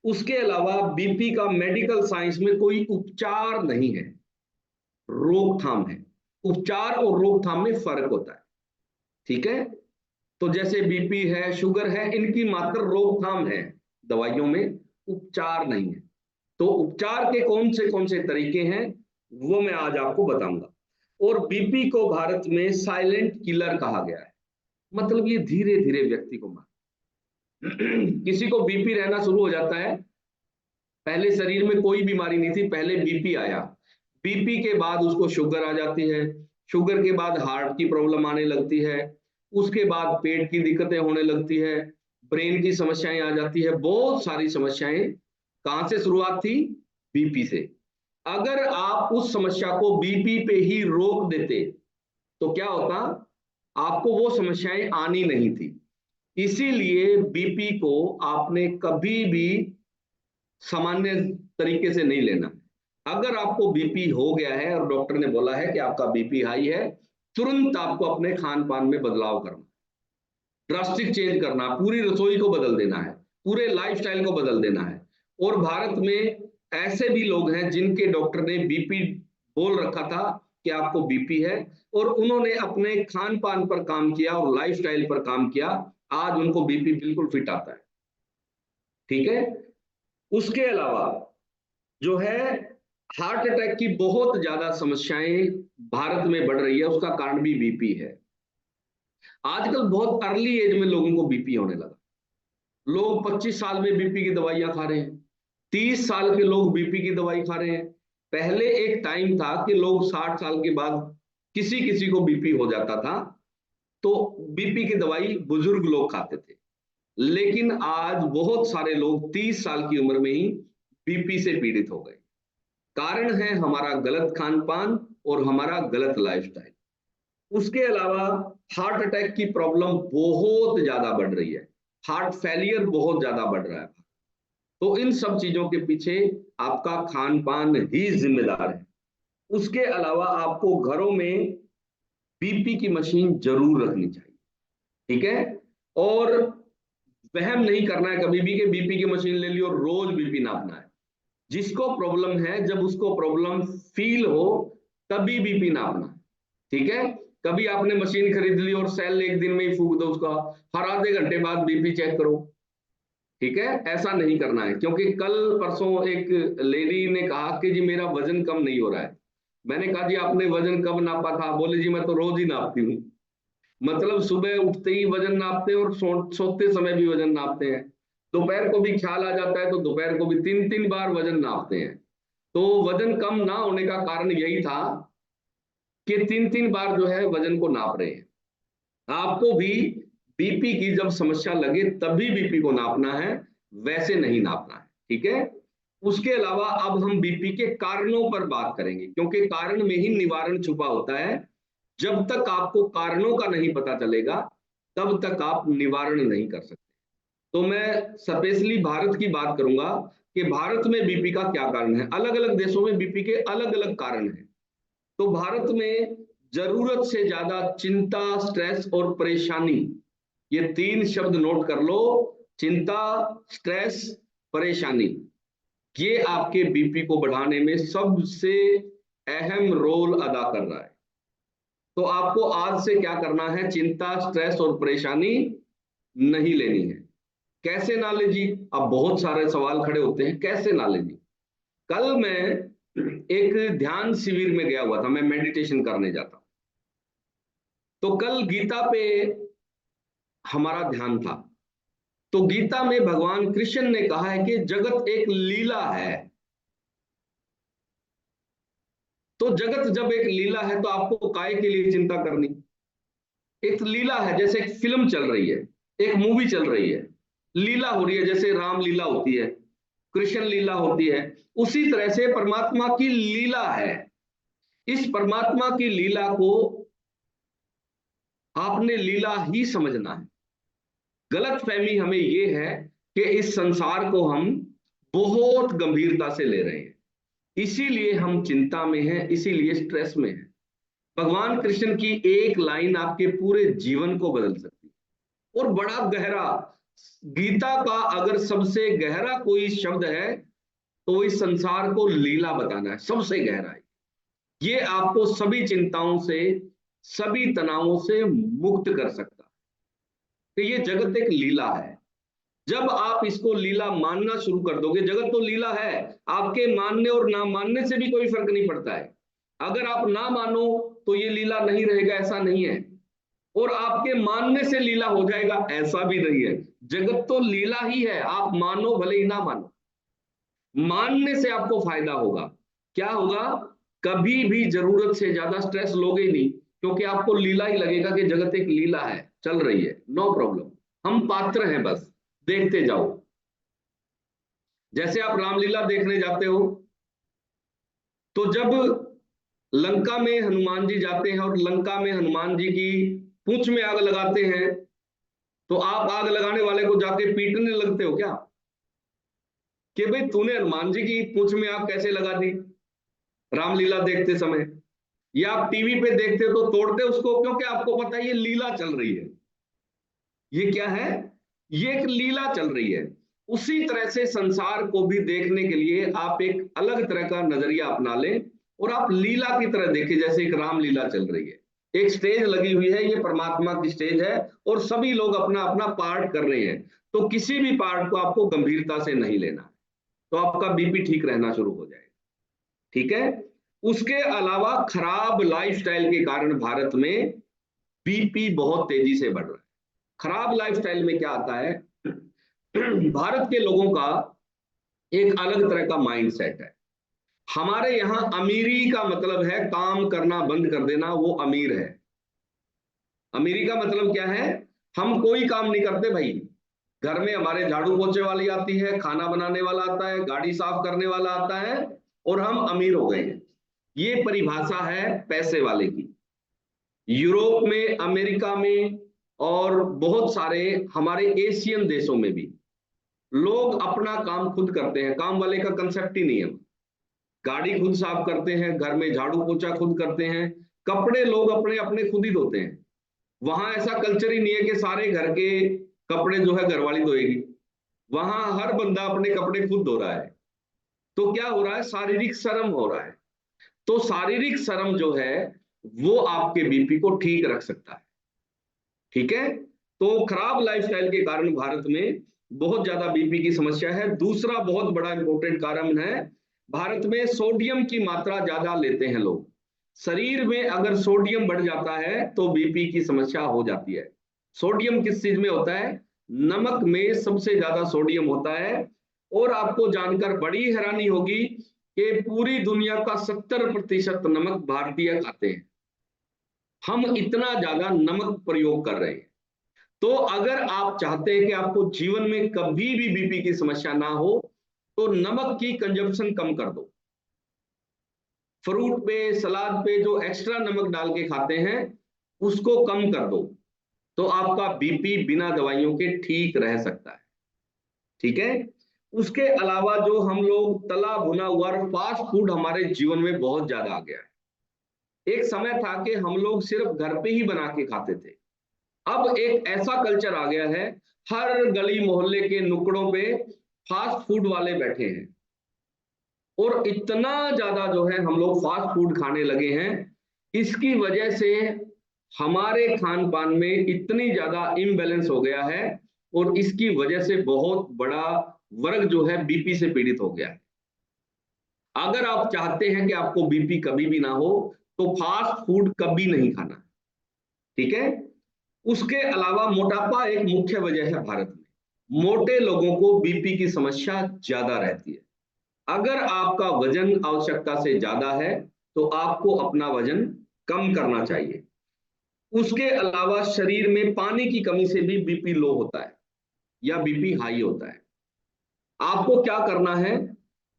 S1: उसके अलावा बीपी का मेडिकल साइंस में कोई उपचार नहीं है, रोकथाम है। उपचार और रोकथाम में फर्क होता है। ठीक है, तो जैसे बीपी है, शुगर है, इनकी मात्र रोकथाम है दवाइयों में, उपचार नहीं है। तो उपचार के कौन से तरीके हैं वो मैं आज आपको बताऊंगा। और बीपी को भारत में साइलेंट किलर कहा गया है, मतलब ये धीरे धीरे व्यक्ति को मार किसी को बीपी रहना शुरू हो जाता है, पहले शरीर में कोई बीमारी नहीं थी, पहले बीपी आया, बीपी के बाद उसको शुगर आ जाती है, शुगर के बाद हार्ट की प्रॉब्लम आने लगती है, उसके बाद पेट की दिक्कतें होने लगती है, ब्रेन की समस्याएं आ जाती है, बहुत सारी समस्याएं। कहां से शुरुआत थी? बीपी से। अगर आप उस समस्या को बीपी पे ही रोक देते तो क्या होता? आपको वो समस्याएं आनी नहीं थी। इसीलिए बीपी को आपने कभी भी सामान्य तरीके से नहीं लेना। अगर आपको बीपी हो गया है और डॉक्टर ने बोला है कि आपका बीपी हाई है, तुरंत आपको अपने खान पान में बदलाव करना, ड्रास्टिक चेंज करना, पूरी रसोई को बदल देना है, पूरे लाइफस्टाइल को बदल देना है। और भारत में ऐसे भी लोग हैं जिनके डॉक्टर ने बीपी बोल रखा था कि आपको बीपी है, और उन्होंने अपने खान पान पर काम किया और लाइफस्टाइल पर काम किया, आज उनको बीपी बिल्कुल फिट आता है। ठीक है, उसके अलावा जो है हार्ट अटैक की बहुत ज्यादा समस्याएं भारत में बढ़ रही है, उसका कारण भी बीपी है। आजकल बहुत अर्ली एज में लोगों को बीपी होने लगा, लोग 25 साल में बीपी की दवाइयां खा रहे हैं, 30 साल के लोग बीपी की दवाई खा रहे हैं। पहले एक टाइम था कि लोग 60 साल के बाद किसी किसी को बीपी हो जाता था, तो बीपी की दवाई बुजुर्ग लोग खाते थे। लेकिन आज बहुत सारे लोग 30 साल की उम्र में ही बीपी से पीड़ित हो गए। कारण है हमारा गलत खान पान और हमारा गलत लाइफस्टाइल। उसके अलावा हार्ट अटैक की प्रॉब्लम बहुत ज्यादा बढ़ रही है, हार्ट फेलियर बहुत ज्यादा बढ़ रहा है। तो इन सब चीजों के पीछे आपका खान पान ही जिम्मेदार है। उसके अलावा आपको घरों में बीपी की मशीन जरूर रखनी चाहिए, ठीक है। और वहम नहीं करना है कभी भी कि बीपी की मशीन ले ली और रोज बीपी नापना है। जिसको प्रॉब्लम है, जब उसको प्रॉब्लम फील हो तभी बीपी नापना है, ठीक है। कभी आपने मशीन खरीद ली और सेल एक दिन में ही फूक दो उसका, हर आधे घंटे बाद बीपी चेक करो, ठीक है। ऐसा नहीं करना है, क्योंकि कल परसों एक लेडी ने कहा कि जी मेरा वजन कम नहीं हो रहा है। मैंने कहा जी आपने वजन कब नापा था? बोले जी मैं तो रोज ही नापती हूँ। मतलब सुबह उठते ही वजन नापते हैं और सोते समय भी वजन नापते हैं। दोपहर को भी ख्याल आ जाता है तो दोपहर को भी 3-3 बार वजन नापते हैं। तो वजन कम ना होने का कारण यही था कि 3-3 बार जो है वजन को नाप रहे हैं। आपको भी बीपी की जब समस्या लगे तभी बीपी को नापना है, वैसे नहीं नापना है, ठीक है। उसके अलावा अब हम बीपी के कारणों पर बात करेंगे, क्योंकि कारण में ही निवारण छुपा होता है। जब तक आपको कारणों का नहीं पता चलेगा तब तक आप निवारण नहीं कर सकते। तो मैं स्पेशली भारत की बात करूंगा कि भारत में बीपी का क्या कारण है। अलग अलग देशों में बीपी के अलग अलग कारण हैं। तो भारत में जरूरत से ज्यादा चिंता, स्ट्रेस और परेशानी, ये 3 शब्द नोट कर लो। चिंता, स्ट्रेस, परेशानी, ये आपके बीपी को बढ़ाने में सबसे अहम रोल अदा कर रहा है। तो आपको आज से क्या करना है? चिंता, स्ट्रेस और परेशानी नहीं लेनी है। कैसे ना ले जी? अब बहुत सारे सवाल खड़े होते हैं, कैसे ना ले जी। कल मैं एक ध्यान शिविर में गया हुआ था, मैं मेडिटेशन करने जाता हूं। तो कल गीता पे हमारा ध्यान था। तो गीता में भगवान कृष्ण ने कहा है कि जगत एक लीला है। तो जगत जब एक लीला है तो आपको काय के लिए चिंता करनी? एक लीला है, जैसे एक फिल्म चल रही है, एक मूवी चल रही है, लीला हो रही है। जैसे राम लीला होती है, कृष्ण लीला होती है, उसी तरह से परमात्मा की लीला है। इस परमात्मा की लीला को आपने लीला ही समझना है। गलत फहमी हमें यह है कि इस संसार को हम बहुत गंभीरता से ले रहे हैं, इसीलिए हम चिंता में हैं, इसीलिए स्ट्रेस में हैं। भगवान कृष्ण की एक लाइन आपके पूरे जीवन को बदल सकती है, और बड़ा गहरा। गीता का अगर सबसे गहरा कोई शब्द है तो इस संसार को लीला बताना है, सबसे गहरा है। ये आपको सभी चिंताओं से, सभी तनावों से मुक्त कर सकता है कि ये जगत एक लीला है। जब आप इसको लीला मानना शुरू कर दोगे, जगत तो लीला है, आपके मानने और ना मानने से भी कोई फर्क नहीं पड़ता है। अगर आप ना मानो तो ये लीला नहीं रहेगा, ऐसा नहीं है। और आपके मानने से लीला हो जाएगा, ऐसा भी नहीं है। जगत तो लीला ही है, आप मानो भले ही ना मानो। मानने से आपको फायदा होगा। क्या होगा? कभी भी जरूरत से ज्यादा स्ट्रेस लोगे ही नहीं, क्योंकि आपको लीला ही लगेगा कि जगत एक लीला है, चल रही है, नो प्रॉब्लम। हम पात्र हैं, बस देखते जाओ। जैसे आप रामलीला देखने जाते हो, तो जब लंका में हनुमान जी जाते हैं और लंका में हनुमान जी की पूंछ में आग लगाते हैं, तो आप आग लगाने वाले को जाके पीटने लगते हो क्या कि भाई तूने हनुमान जी की पूंछ में आग कैसे लगा दी? रामलीला देखते समय या आप टीवी पे देखते हो तो तोड़ते उसको, क्योंकि आपको पता है ये लीला चल रही है। ये क्या है? ये एक लीला चल रही है। उसी तरह से संसार को भी देखने के लिए आप एक अलग तरह का नजरिया अपना लें और आप लीला की तरह देखें, जैसे एक रामलीला चल रही है, एक स्टेज लगी हुई है, ये परमात्मा की स्टेज है और सभी लोग अपना अपना पार्ट कर रहे हैं। तो किसी भी पार्ट को आपको गंभीरता से नहीं लेना, तो आपका बीपी ठीक रहना शुरू हो जाएगा, ठीक है। उसके अलावा खराब लाइफस्टाइल के कारण भारत में बीपी बहुत तेजी से बढ़ रहा है। खराब लाइफस्टाइल में क्या आता है? भारत के लोगों का एक अलग तरह का माइंड सेट है। हमारे यहाँ अमीरी का मतलब है काम करना बंद कर देना, वो अमीर है। अमीरी का मतलब क्या है? हम कोई काम नहीं करते भाई, घर में हमारे झाड़ू पोछे वाली आती है, खाना बनाने वाला आता है, गाड़ी साफ करने वाला आता है, और हम अमीर हो गए हैं। ये परिभाषा है पैसे वाले की। यूरोप में, अमेरिका में, और बहुत सारे हमारे एशियन देशों में भी लोग अपना काम खुद करते हैं। काम वाले का कंसेप्ट ही नहीं है। गाड़ी खुद साफ करते हैं, घर में झाड़ू पोछा खुद करते हैं, कपड़े लोग अपने अपने खुद ही धोते हैं। वहां ऐसा कल्चर ही नहीं है कि सारे घर के कपड़े जो है घरवाली धोएगी। वहां हर बंदा अपने कपड़े खुद धो रहा है। तो क्या हो रहा है? शारीरिक श्रम हो रहा है। तो शारीरिक श्रम जो है वो आपके बीपी को ठीक रख सकता है। ठीक है। तो खराब लाइफस्टाइल के कारण भारत में बहुत ज्यादा बीपी की समस्या है। दूसरा बहुत बड़ा इंपॉर्टेंट कारण है, भारत में सोडियम की मात्रा ज्यादा लेते हैं लोग। शरीर में अगर सोडियम बढ़ जाता है तो बीपी की समस्या हो जाती है। सोडियम किस चीज में होता है? नमक में सबसे ज्यादा सोडियम होता है। और आपको जानकर बड़ी हैरानी होगी कि पूरी दुनिया का 70% नमक भारतीय खाते हैं। हम इतना ज्यादा नमक प्रयोग कर रहे हैं। तो अगर आप चाहते हैं कि आपको जीवन में कभी भी बीपी की समस्या ना हो, तो नमक की कंजप्शन कम कर दो। फ्रूट पे, सलाद पे जो एक्स्ट्रा नमक डाल के खाते हैं उसको कम कर दो, तो आपका बीपी बिना दवाइयों के ठीक रह सकता है। ठीक है। उसके अलावा जो हम लोग तला भुना हुआ और फास्ट फूड हमारे जीवन में बहुत ज्यादा आ गया है। एक समय था कि हम लोग सिर्फ घर पे ही बना के खाते थे। अब एक ऐसा कल्चर आ गया है, हर गली मोहल्ले के नुक्कड़ों पे फास्ट फूड वाले बैठे हैं। और इतना ज्यादा जो है हम लोग फास्ट फूड खाने लगे हैं, इसकी वजह से हमारे खान पान में इतनी ज्यादा इम्बैलेंस हो गया है, और इसकी वजह से बहुत बड़ा वर्ग जो है बीपी से पीड़ित हो गया है। अगर आप चाहते हैं कि आपको बीपी कभी भी ना हो, तो फास्ट फूड कभी नहीं खाना। ठीक है। उसके अलावा मोटापा एक मुख्य वजह है भारत में। मोटे लोगों को बीपी की समस्या ज्यादा रहती है। अगर आपका वजन आवश्यकता से ज्यादा है तो आपको अपना वजन कम करना चाहिए। उसके अलावा शरीर में पानी की कमी से भी बीपी लो होता है या बीपी हाई होता है। आपको क्या करना है?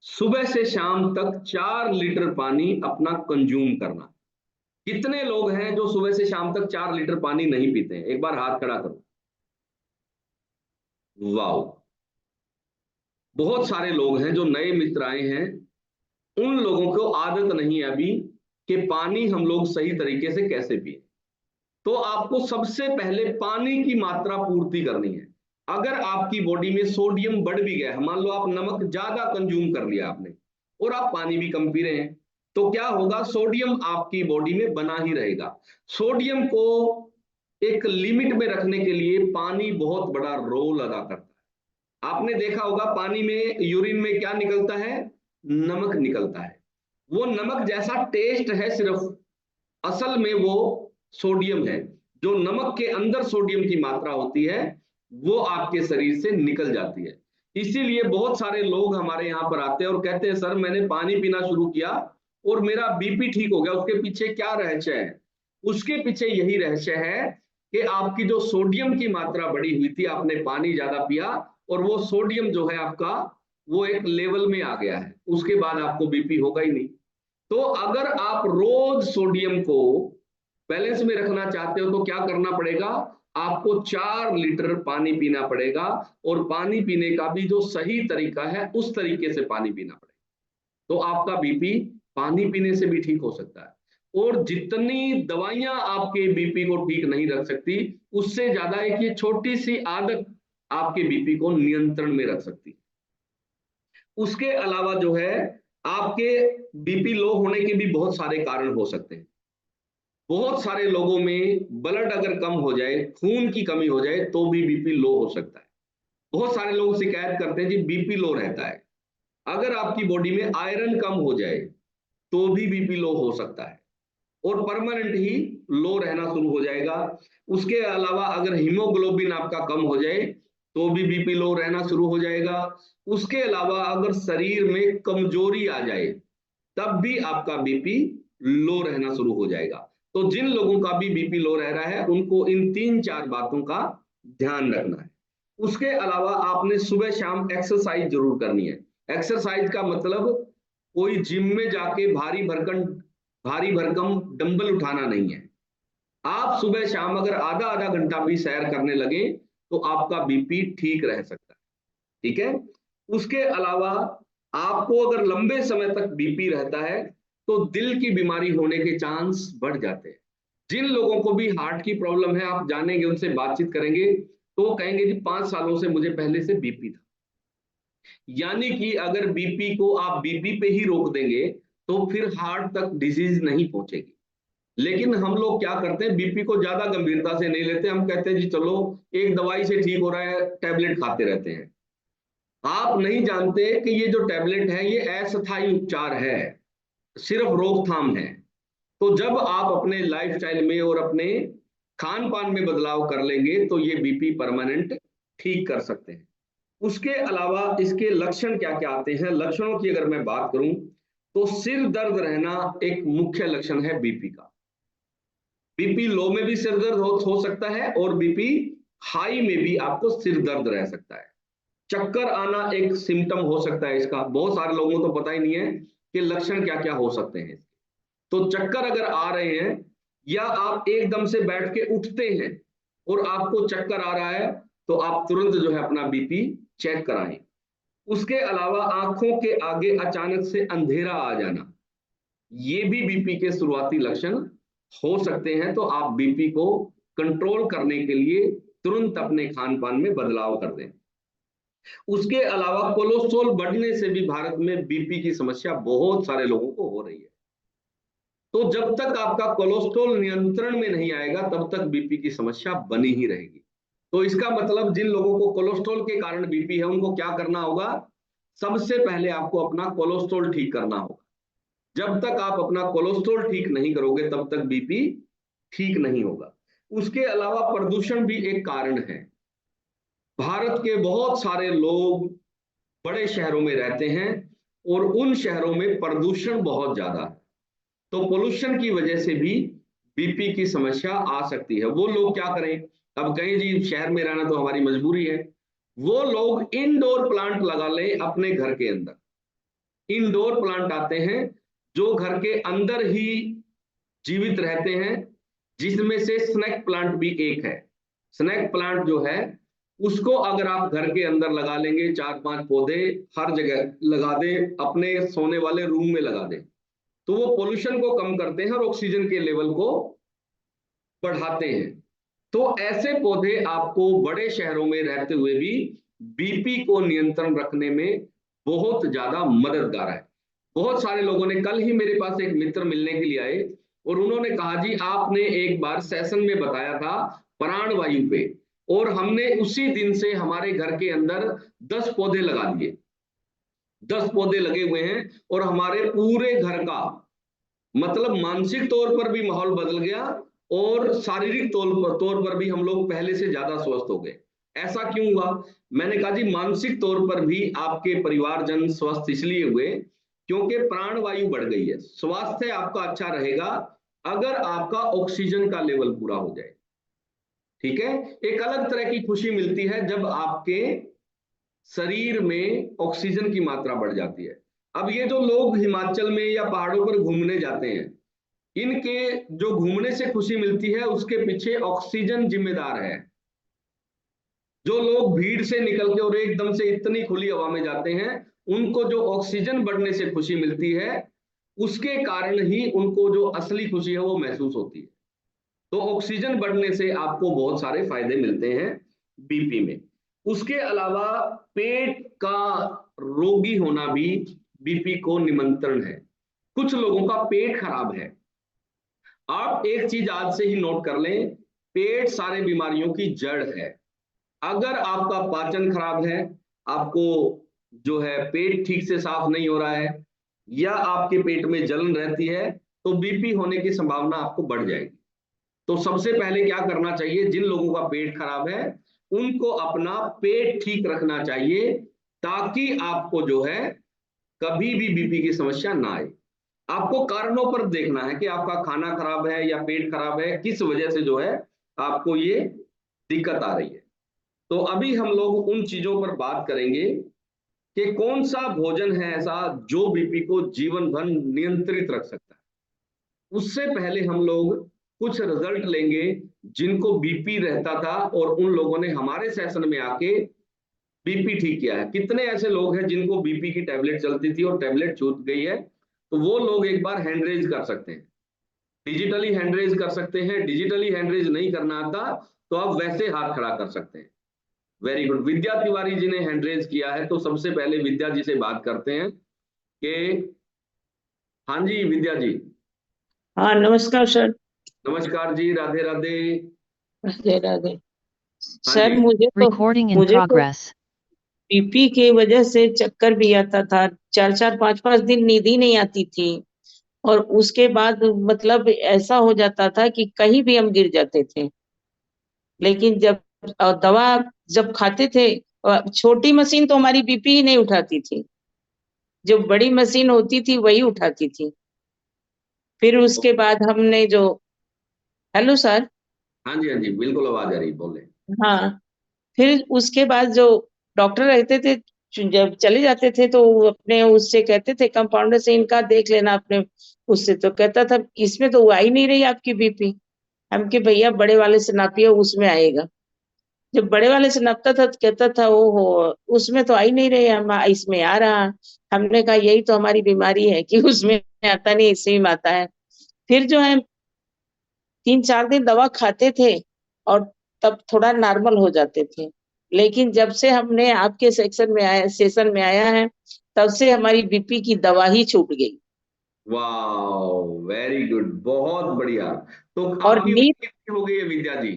S1: सुबह से शाम तक 4 लीटर पानी अपना कंज्यूम करना। कितने लोग हैं जो सुबह से शाम तक 4 लीटर पानी नहीं पीते हैं? एक बार हाथ खड़ा करो। वाह, बहुत सारे लोग हैं। जो नए मित्र आए हैं उन लोगों को आदत नहीं है अभी कि पानी हम लोग सही तरीके से कैसे पिए। तो आपको सबसे पहले पानी की मात्रा पूर्ति करनी है। अगर आपकी बॉडी में सोडियम बढ़ भी गया, मान लो आप नमक ज्यादा कंज्यूम कर लिया आपने और आप पानी भी कम पी रहे हैं, तो क्या होगा? सोडियम आपकी बॉडी में बना ही रहेगा। सोडियम को एक लिमिट में रखने के लिए पानी बहुत बड़ा रोल अदा करता है। आपने देखा होगा पानी में, यूरिन में क्या निकलता है? नमक निकलता है। वो नमक जैसा टेस्ट है सिर्फ, असल में वो सोडियम है। जो नमक के अंदर सोडियम की मात्रा होती है वो आपके शरीर से निकल जाती है। इसीलिए बहुत सारे लोग हमारे यहाँ पर आते हैं और कहते हैं सर मैंने पानी पीना शुरू किया और मेरा बीपी ठीक हो गया। उसके पीछे क्या रहस्य है? उसके पीछे यही रहस्य है कि आपकी जो सोडियम की मात्रा बढ़ी हुई थी, आपने पानी ज्यादा पिया और वो सोडियम जो है आपका वो एक लेवल में आ गया है, उसके बाद आपको बीपी होगा ही नहीं। तो अगर आप रोज सोडियम को बैलेंस में रखना चाहते हो तो क्या करना पड़ेगा? आपको 4 लीटर पानी पीना पड़ेगा, और पानी पीने का भी जो सही तरीका है उस तरीके से पानी पीना पड़ेगा। तो आपका बीपी पानी पीने से भी ठीक हो सकता है। और जितनी दवाइयां आपके बीपी को ठीक नहीं रख सकती, उससे ज्यादा एक ये छोटी सी आदत आपके बीपी को नियंत्रण में रख सकती है। उसके अलावा जो है आपके बीपी लो होने के भी बहुत सारे कारण हो सकते हैं। बहुत सारे लोगों में ब्लड अगर कम हो जाए, खून की कमी हो जाए तो भी बीपी लो हो सकता है। बहुत सारे लोग शिकायत करते हैं जी बीपी लो रहता है। अगर आपकी बॉडी में आयरन कम हो जाए तो भी बीपी लो हो सकता है, और परमानेंट ही लो रहना शुरू हो जाएगा। उसके अलावा अगर हीमोग्लोबिन आपका कम हो जाए तो भी बीपी लो रहना शुरू हो जाएगा। उसके अलावा अगर शरीर में कमजोरी आ जाए तब भी आपका बीपी लो रहना शुरू हो जाएगा। तो जिन लोगों का भी बीपी लो रह रहा है उनको इन 3-4 बातों का ध्यान रखना है। उसके अलावा आपने सुबह शाम एक्सरसाइज जरूर करनी है। एक्सरसाइज का मतलब कोई जिम में जाके भारी भरकम डंबल उठाना नहीं है। आप सुबह शाम अगर आधा आधा घंटा भी सैर करने लगे तो आपका बीपी ठीक रह सकता है। ठीक है। उसके अलावा आपको अगर लंबे समय तक बीपी रहता है तो दिल की बीमारी होने के चांस बढ़ जाते हैं। जिन लोगों को भी हार्ट की प्रॉब्लम है आप जानेंगे, उनसे बातचीत करेंगे तो वो कहेंगे जी 5 सालों से मुझे पहले से बीपी था। यानी कि अगर बीपी को आप बीपी पे ही रोक देंगे तो फिर हार्ट तक डिजीज नहीं पहुंचेगी। लेकिन हम लोग क्या करते हैं, बीपी को ज्यादा गंभीरता से नहीं लेते। हम कहते हैं जी चलो एक दवाई से ठीक हो रहा है, टैबलेट खाते रहते हैं। आप नहीं जानते कि ये जो टैबलेट है ये अस्थायी उपचार है, सिर्फ रोकथाम है। तो जब आप अपने लाइफस्टाइल में और अपने खान पान में बदलाव कर लेंगे तो ये बीपी परमानेंट ठीक कर सकते हैं। उसके अलावा इसके लक्षण क्या क्या आते हैं, लक्षणों की अगर मैं बात करूं तो सिर दर्द रहना एक मुख्य लक्षण है बीपी का। बीपी लो में भी सिर दर्द हो सकता है और बीपी हाई में भी आपको सिर दर्द रह सकता है। चक्कर आना एक सिम्टम हो सकता है इसका। बहुत सारे लोगों को तो पता ही नहीं है कि लक्षण क्या क्या हो सकते हैं। तो चक्कर अगर आ रहे हैं या आप एकदम से बैठ के उठते हैं और आपको चक्कर आ रहा है तो आप तुरंत जो है अपना बीपी चेक कराएं। उसके अलावा आंखों के आगे अचानक से अंधेरा आ जाना, ये भी बीपी के शुरुआती लक्षण हो सकते हैं। तो आप बीपी को कंट्रोल करने के लिए तुरंत अपने खान पान में बदलाव कर दें। उसके अलावा कोलेस्ट्रॉल बढ़ने से भी भारत में बीपी की समस्या बहुत सारे लोगों को हो रही है। तो जब तक आपका कोलेस्ट्रॉल नियंत्रण में नहीं आएगा तब तक बीपी की समस्या बनी ही रहेगी। तो इसका मतलब जिन लोगों को कोलेस्ट्रॉल के कारण बीपी है उनको क्या करना होगा, सबसे पहले आपको अपना कोलेस्ट्रॉल ठीक करना होगा। जब तक आप अपना कोलेस्ट्रॉल ठीक नहीं करोगे तब तक बीपी ठीक नहीं होगा। उसके अलावा प्रदूषण भी एक कारण है। भारत के बहुत सारे लोग बड़े शहरों में रहते हैं और उन शहरों में प्रदूषण बहुत ज्यादा है। तो पोल्यूशन की वजह से भी बीपी की समस्या आ सकती है। वो लोग क्या करें, अब कहीं जी शहर में रहना तो हमारी मजबूरी है, वो लोग इंडोर प्लांट लगा लें अपने घर के अंदर। इंडोर प्लांट आते हैं जो घर के अंदर ही जीवित रहते हैं, जिसमें से स्नेक प्लांट भी एक है। स्नेक प्लांट जो है उसको अगर आप घर के अंदर लगा लेंगे, 4-5 पौधे हर जगह लगा दें, अपने सोने वाले रूम में लगा दें, तो वो पोल्यूशन को कम करते हैं और ऑक्सीजन के लेवल को बढ़ाते हैं। तो ऐसे पौधे आपको बड़े शहरों में रहते हुए भी बीपी को नियंत्रण रखने में बहुत ज्यादा मददगार है। बहुत सारे लोगों ने, कल ही मेरे पास एक मित्र मिलने के लिए आए और उन्होंने कहा जी आपने एक बार सेशन में बताया था प्राणवायु पे, और हमने उसी दिन से हमारे घर के अंदर 10 पौधे लगा दिए। 10 पौधे लगे हुए हैं और हमारे पूरे घर का मतलब मानसिक तौर पर भी माहौल बदल गया और शारीरिक तौर पर भी हम लोग पहले से ज्यादा स्वस्थ हो गए। ऐसा क्यों हुआ? मैंने कहा जी मानसिक तौर पर भी आपके परिवारजन स्वस्थ इसलिए हुए क्योंकि प्राणवायु बढ़ गई है। स्वास्थ्य आपका अच्छा रहेगा अगर आपका ऑक्सीजन का लेवल पूरा हो जाए। ठीक है। एक अलग तरह की खुशी मिलती है जब आपके शरीर में ऑक्सीजन की मात्रा बढ़ जाती है। अब ये जो लोग हिमाचल में या पहाड़ों पर घूमने जाते हैं, इनके जो घूमने से खुशी मिलती है उसके पीछे ऑक्सीजन जिम्मेदार है। जो लोग भीड़ से निकल के और एकदम से इतनी खुली हवा में जाते हैं, उनको जो ऑक्सीजन बढ़ने से खुशी मिलती है उसके कारण ही उनको जो असली खुशी है वो महसूस होती है। तो ऑक्सीजन बढ़ने से आपको बहुत सारे फायदे मिलते हैं बीपी में। उसके अलावा पेट का रोगी होना भी बीपी को निमंत्रण है। कुछ लोगों का पेट खराब है। आप एक चीज आज से ही नोट कर लें, पेट सारे बीमारियों की जड़ है। अगर आपका पाचन खराब है, आपको जो है पेट ठीक से साफ नहीं हो रहा है या आपके पेट में जलन रहती है तो बीपी होने की संभावना आपको बढ़ जाएगी। तो सबसे पहले क्या करना चाहिए, जिन लोगों का पेट खराब है उनको अपना पेट ठीक रखना चाहिए, ताकि आपको जो है कभी भी बीपी की समस्या ना आए। आपको कारणों पर देखना है कि आपका खाना खराब है या पेट खराब है, किस वजह से जो है आपको ये दिक्कत आ रही है। तो अभी हम लोग उन चीजों पर बात करेंगे कि कौन सा भोजन है ऐसा जो बीपी को जीवन भर नियंत्रित रख सकता है। उससे पहले हम लोग कुछ रिजल्ट लेंगे जिनको बीपी रहता था और उन लोगों ने हमारे सेशन में आके बीपी ठीक किया है। कितने ऐसे लोग हैं जिनको बीपी की टैबलेट चलती थी और टैबलेट छूट गई है, तो वो लोग एक बार हैंड रेज कर सकते हैं, डिजिटली हैंड रेज कर सकते हैं। डिजिटली हैंड रेज नहीं करना आता तो आप वैसे हाथ खड़ा कर सकते हैं। वेरी गुड, विद्या तिवारी जी ने हैंड रेज किया है, तो सबसे पहले विद्या जी से बात करते हैं कि हाँ जी विद्या जी।
S2: हाँ नमस्कार सर।
S1: नमस्कार जी, राधे राधे।
S2: राधे राधे।
S1: हाँ
S2: सर
S1: जी।
S2: मुझे तो बीपी की वजह से चक्कर भी आता था, 4-4 5-5 दिन नींद ही नहीं आती थी। और उसके बाद मतलब ऐसा हो जाता था कि कहीं भी हम गिर जाते थे। लेकिन जब दवा जब खाते थे, छोटी मशीन तो हमारी बीपी ही नहीं उठाती थी, जो बड़ी मशीन होती थी वही उठाती थी। फिर उसके बाद हमने जो हेलो सर।
S1: हाँ जी हाँ जी, बिल्कुल आवाज आ रही, बोले।
S2: हाँ, फिर उसके बाद जो डॉक्टर रहते थे, जब चले जाते थे तो वो अपने उससे कहते थे कंपाउंडर से, इनका देख लेना अपने उससे। तो कहता था इसमें तो आ ही नहीं रही आपकी बीपी। हम कि भैया बड़े वाले से नापिए, उसमें आएगा। जब बड़े वाले से नापता था तो कहता था ओहो, उसमें तो आ ही नहीं रही, हम इसमें आ रहा। हमने कहा यही तो हमारी बीमारी है कि उसमें आता नहीं, इसी में आता है। फिर जो है 3-4 दिन दवा खाते थे और तब थोड़ा नॉर्मल हो जाते थे। लेकिन जब से हमने आपके सेशन में आया है, तब से हमारी बीपी की दवा ही छूट गई।
S1: वाह, वेरी गुड, बहुत बढ़िया। तो
S2: और
S1: आपकी
S2: नींद,
S1: उम्र कितनी हो गई है विद्या जी?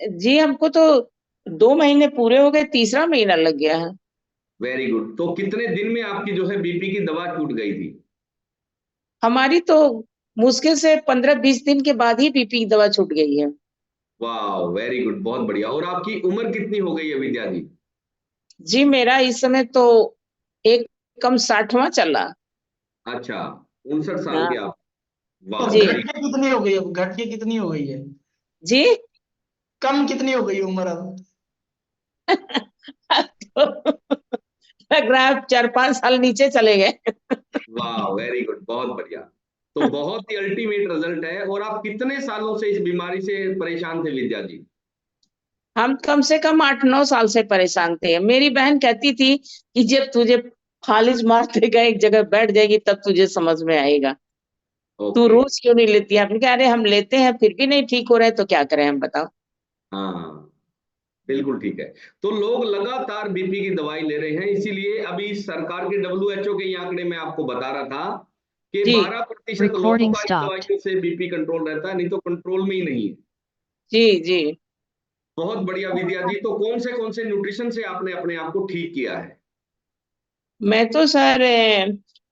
S2: जी हमको तो 2 महीने पूरे हो गए, तीसरा महीना लग गया है।
S1: Very good. तो कितने दिन में आपकी जो है बीपी की दवा छूट गई थी?
S2: हमारी तो मुश्किल से 15-20 दिन के बाद ही बीपी की दवा छूट गई है।
S1: वाह, वेरी गुड, बहुत बढ़िया। और आपकी उम्र कितनी हो गई है विद्या जी?
S2: जी मेरा इस समय तो एक कम 60वां चल रहा।
S1: अच्छा, 59 साल
S2: हाँ
S1: के आप।
S3: तो
S1: वाह,
S2: जी।
S1: वेरी।
S3: घट के कितनी हो गई, अब घट के कितनी हो गई है?
S2: जी
S3: कम कितनी हो गई उम्र अब?
S2: तो लग रहा है 4-5 साल नीचे चले गए।
S1: वाह, वेरी गुड, बहुत बढ़िया। तो बहुत ही अल्टीमेट रिजल्ट है। और आप कितने सालों से इस बीमारी से परेशान थे विद्या जी?
S2: हम कम से कम 8-9 साल से परेशान थे। मेरी बहन कहती थी कि जब तुझे फालिज मार देगा, एक जगह बैठ जाएगी, तब तुझे समझ में आएगा। तू
S1: ओके।
S2: रोज क्यों नहीं लेती? आपने कहा अरे हम लेते हैं फिर भी नहीं ठीक हो रहे, तो क्या करें हम बताओ।
S1: हाँ, बिल्कुल ठीक है। तो लोग लगातार बीपी की दवाई ले रहे हैं, इसीलिए अभी सरकार के WHO के ये आंकड़े मैं आपको बता रहा था कि
S2: जी
S1: 12% लोगों का इन दवाइयों से बीपी कंट्रोल रहता है, नहीं तो कंट्रोल में ही नहीं है।
S2: जी जी।
S1: बहुत बढ़िया विद्या जी। तो कौन से न्यूट्रिशन से आपने अपने आप को ठीक किया है?
S2: मैं तो sir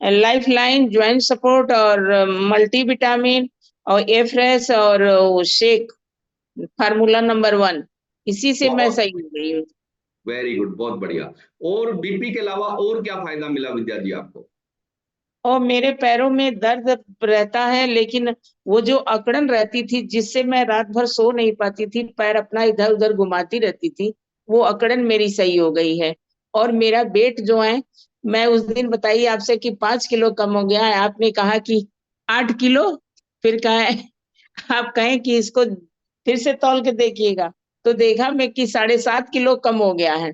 S2: life line, joint support और मल्टी विटामिन और ए फ्रेश और वो शेक, फार्मूला नंबर 1, इसी से मैं
S1: बहुत
S2: सही हो गई हूँ।
S1: वेरी गुड, बहुत बढ़िया। और बीपी के अलावा और क्या फायदा मिला विद्या जी आपको?
S2: और मेरे पैरों में दर्द रहता है, लेकिन वो जो अकड़न रहती थी जिससे मैं रात भर सो नहीं पाती थी, पैर अपना इधर उधर घुमाती रहती थी, वो अकड़न मेरी सही हो गई है। और मेरा वेट जो है, मैं उस दिन बताइए आपसे कि 5 किलो कम हो गया है। आपने कहा कि 8 किलो, फिर कहा है आप कहें कि इसको फिर से तौल के देखिएगा, तो देखा मैं कि 7.5 किलो कम हो गया है।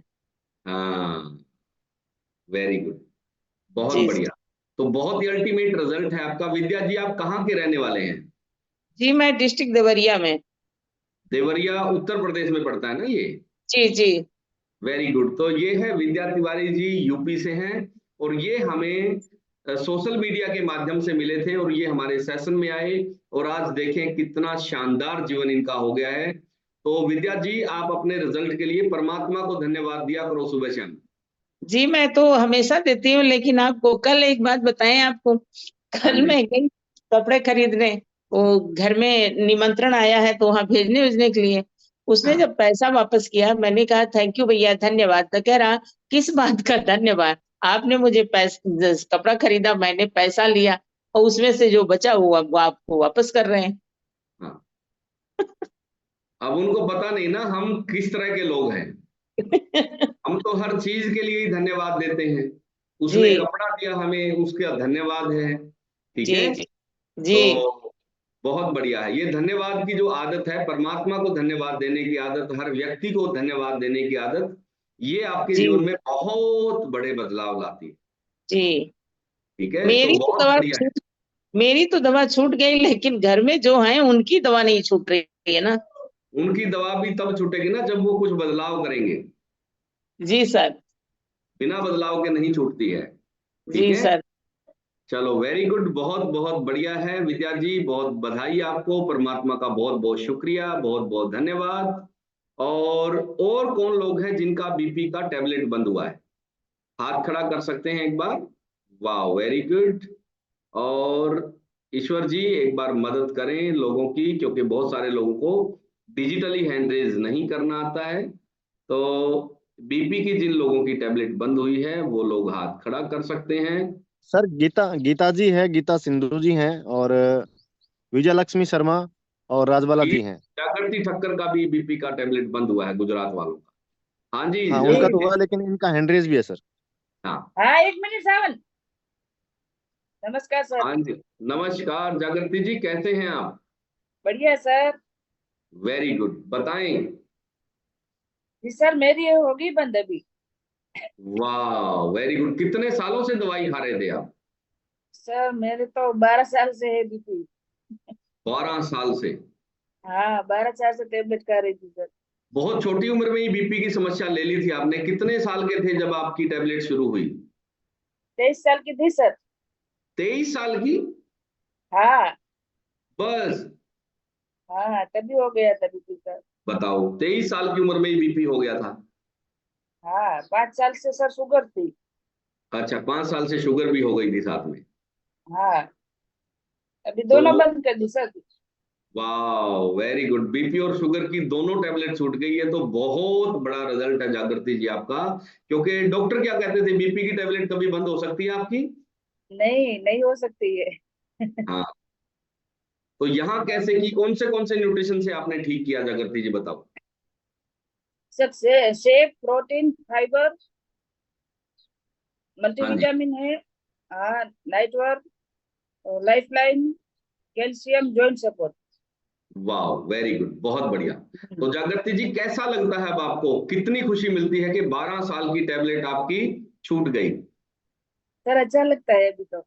S1: हाँ, वेरी गुड, बहुत
S2: जी
S1: बढ़िया। तो बहुत ही अल्टीमेट रिजल्ट है आपका। विद्या जी, आप कहाँ के रहने वाले हैं?
S2: जी, मैं डिस्ट्रिक्ट देवरिया में।
S1: देवरिया उत्तर प्रदेश में पड़ता है ना ये?
S2: जी जी।
S1: Very good. तो ये है विद्या तिवारी जी, यूपी से हैं। और ये हमें सोशल मीडिया के माध्यम से मिले थे और ये हमारे सेशन में आए। और आज देखें कितना शानदार जीवन इनका हो गया है। तो विद्या जी, आप अपने रिजल्ट के लिए परमात्मा को धन्यवाद दिया करो सुबह शाम।
S2: जी मैं तो हमेशा देती हूँ, लेकिन आपको कल एक बात बताएं आपको।
S1: हाँ
S2: कल
S1: जी।
S2: मैं गई कपड़े खरीदने, वो घर में निमंत्रण आया है तो वहां भेजने भेजने के लिए। उसने
S1: हाँ
S2: जब पैसा वापस किया, मैंने कहा थैंक यू भैया, धन्यवाद। तो कह रहा किस बात का धन्यवाद, आपने मुझे कपड़ा खरीदा, मैंने पैसा लिया और उसमें से जो बचा हुआ वो आपको वापस कर रहे हैं।
S1: हाँ। अब उनको पता नहीं ना हम किस तरह के लोग हैं। हम तो हर चीज के लिए ही धन्यवाद देते हैं। उसने
S2: जी
S1: कपड़ा दिया हमें, उसका धन्यवाद है। ठीक
S2: जी
S1: है।
S2: जी जी
S1: तो बहुत बढ़िया है, ये धन्यवाद की जो आदत है, परमात्मा को धन्यवाद देने की आदत, हर व्यक्ति को धन्यवाद देने की आदत, ये आपके
S2: जी
S1: जीवन में बहुत बड़े बदलाव लाती है।
S2: जी।
S1: ठीक है, तो
S2: मेरी तो
S1: बहुत
S2: दवा
S1: बढ़िया है।
S2: छूट मेरी तो दवा छूट गई, लेकिन घर में जो है उनकी दवा नहीं छूट रही है ना।
S1: उनकी दवा भी तब छूटेगी ना जब वो कुछ बदलाव करेंगे।
S2: जी सर।
S1: बिना बदलाव के नहीं छूटती है। ठीक
S2: जी
S1: है।
S2: सर।
S1: चलो वेरी गुड, बहुत बहुत बढ़िया है विद्या जी, बहुत बधाई आपको, परमात्मा का बहुत बहुत शुक्रिया, बहुत बहुत धन्यवाद। और कौन लोग हैं जिनका बीपी का टैबलेट बंद हुआ है? हाथ खड़ा कर सकते हैं एक बार। वाह वेरी गुड। और ईश्वर जी एक बार मदद करें लोगों की, क्योंकि बहुत सारे लोगों को डिजिटली हैंड रेज नहीं करना आता है। तो बीपी की जिन लोगों की टैबलेट बंद हुई है वो लोग हाथ खड़ा कर सकते हैं।
S4: सर गीता गीता जी है, गीता सिंधु जी हैं, और विजय लक्ष्मी शर्मा और राजबाला
S1: जी,
S4: जी हैं।
S1: जागृति ठक्कर का भी बीपी का टैबलेट बंद हुआ है, गुजरात वालों का। हाँ जी
S4: हाँ उनका तो
S1: जागृति।
S4: हुआ, लेकिन इनका हैंडरेज भी है सर।
S1: हाँ
S2: हाँ, एक मिनट सावन। नमस्कार सर।
S1: हाँ जी, नमस्कार जागृति जी, कैसे हैं आप?
S2: बढ़िया सर।
S1: वेरी गुड, बताएं।
S2: जी सर, मेरी ये होगी बंद अभी।
S1: वाह वेरी गुड, कितने सालों से दवाई खा रहे थे आप?
S2: सर मेरे तो 12 साल से है बीपी।
S1: 12 साल से?
S2: हाँ, 12 साल से टेबलेट खा रही थी सर।
S1: बहुत छोटी उम्र में ही बीपी की समस्या ले ली थी आपने। कितने साल के थे जब आपकी टैबलेट शुरू हुई?
S2: 23 साल की थी सर।
S1: 23 साल की?
S2: हाँ
S1: बस?
S2: हाँ, तभी हो गया था बीपी सर।
S1: बताओ, 23 साल की उम्र में ही बीपी हो गया था?
S2: हाँ, 5 साल से सर शुगर थी।
S1: अच्छा, 5 साल से शुगर भी हो गई थी साथ में?
S2: हाँ, अभी
S1: तो
S2: दोनों बंद कर दी सर।
S1: वाह वेरी गुड, बीपी और शुगर की दोनों टैबलेट छूट गई है, तो बहुत बड़ा रिजल्ट है जागृति जी आपका। क्योंकि डॉक्टर क्या कहते थे, बीपी की टैबलेट कभी बंद हो सकती है आपकी?
S2: नहीं, नहीं हो सकती है।
S1: हाँ। तो यहाँ कैसे की, कौन से न्यूट्रिशन से आपने ठीक किया जागृति जी, बताओ।
S2: सर शेक, प्रोटीन, फाइबर,
S1: हाँ जी।
S2: मल्टीविटामिन है। हाँ, night work, life line, calcium, joint support.
S1: वाह वेरी गुड, बहुत बढ़िया। तो जागृति जी कैसा लगता है अब आपको, कितनी खुशी मिलती है कि 12 साल की टैबलेट आपकी छूट गई?
S2: सर अच्छा लगता है अभी तो।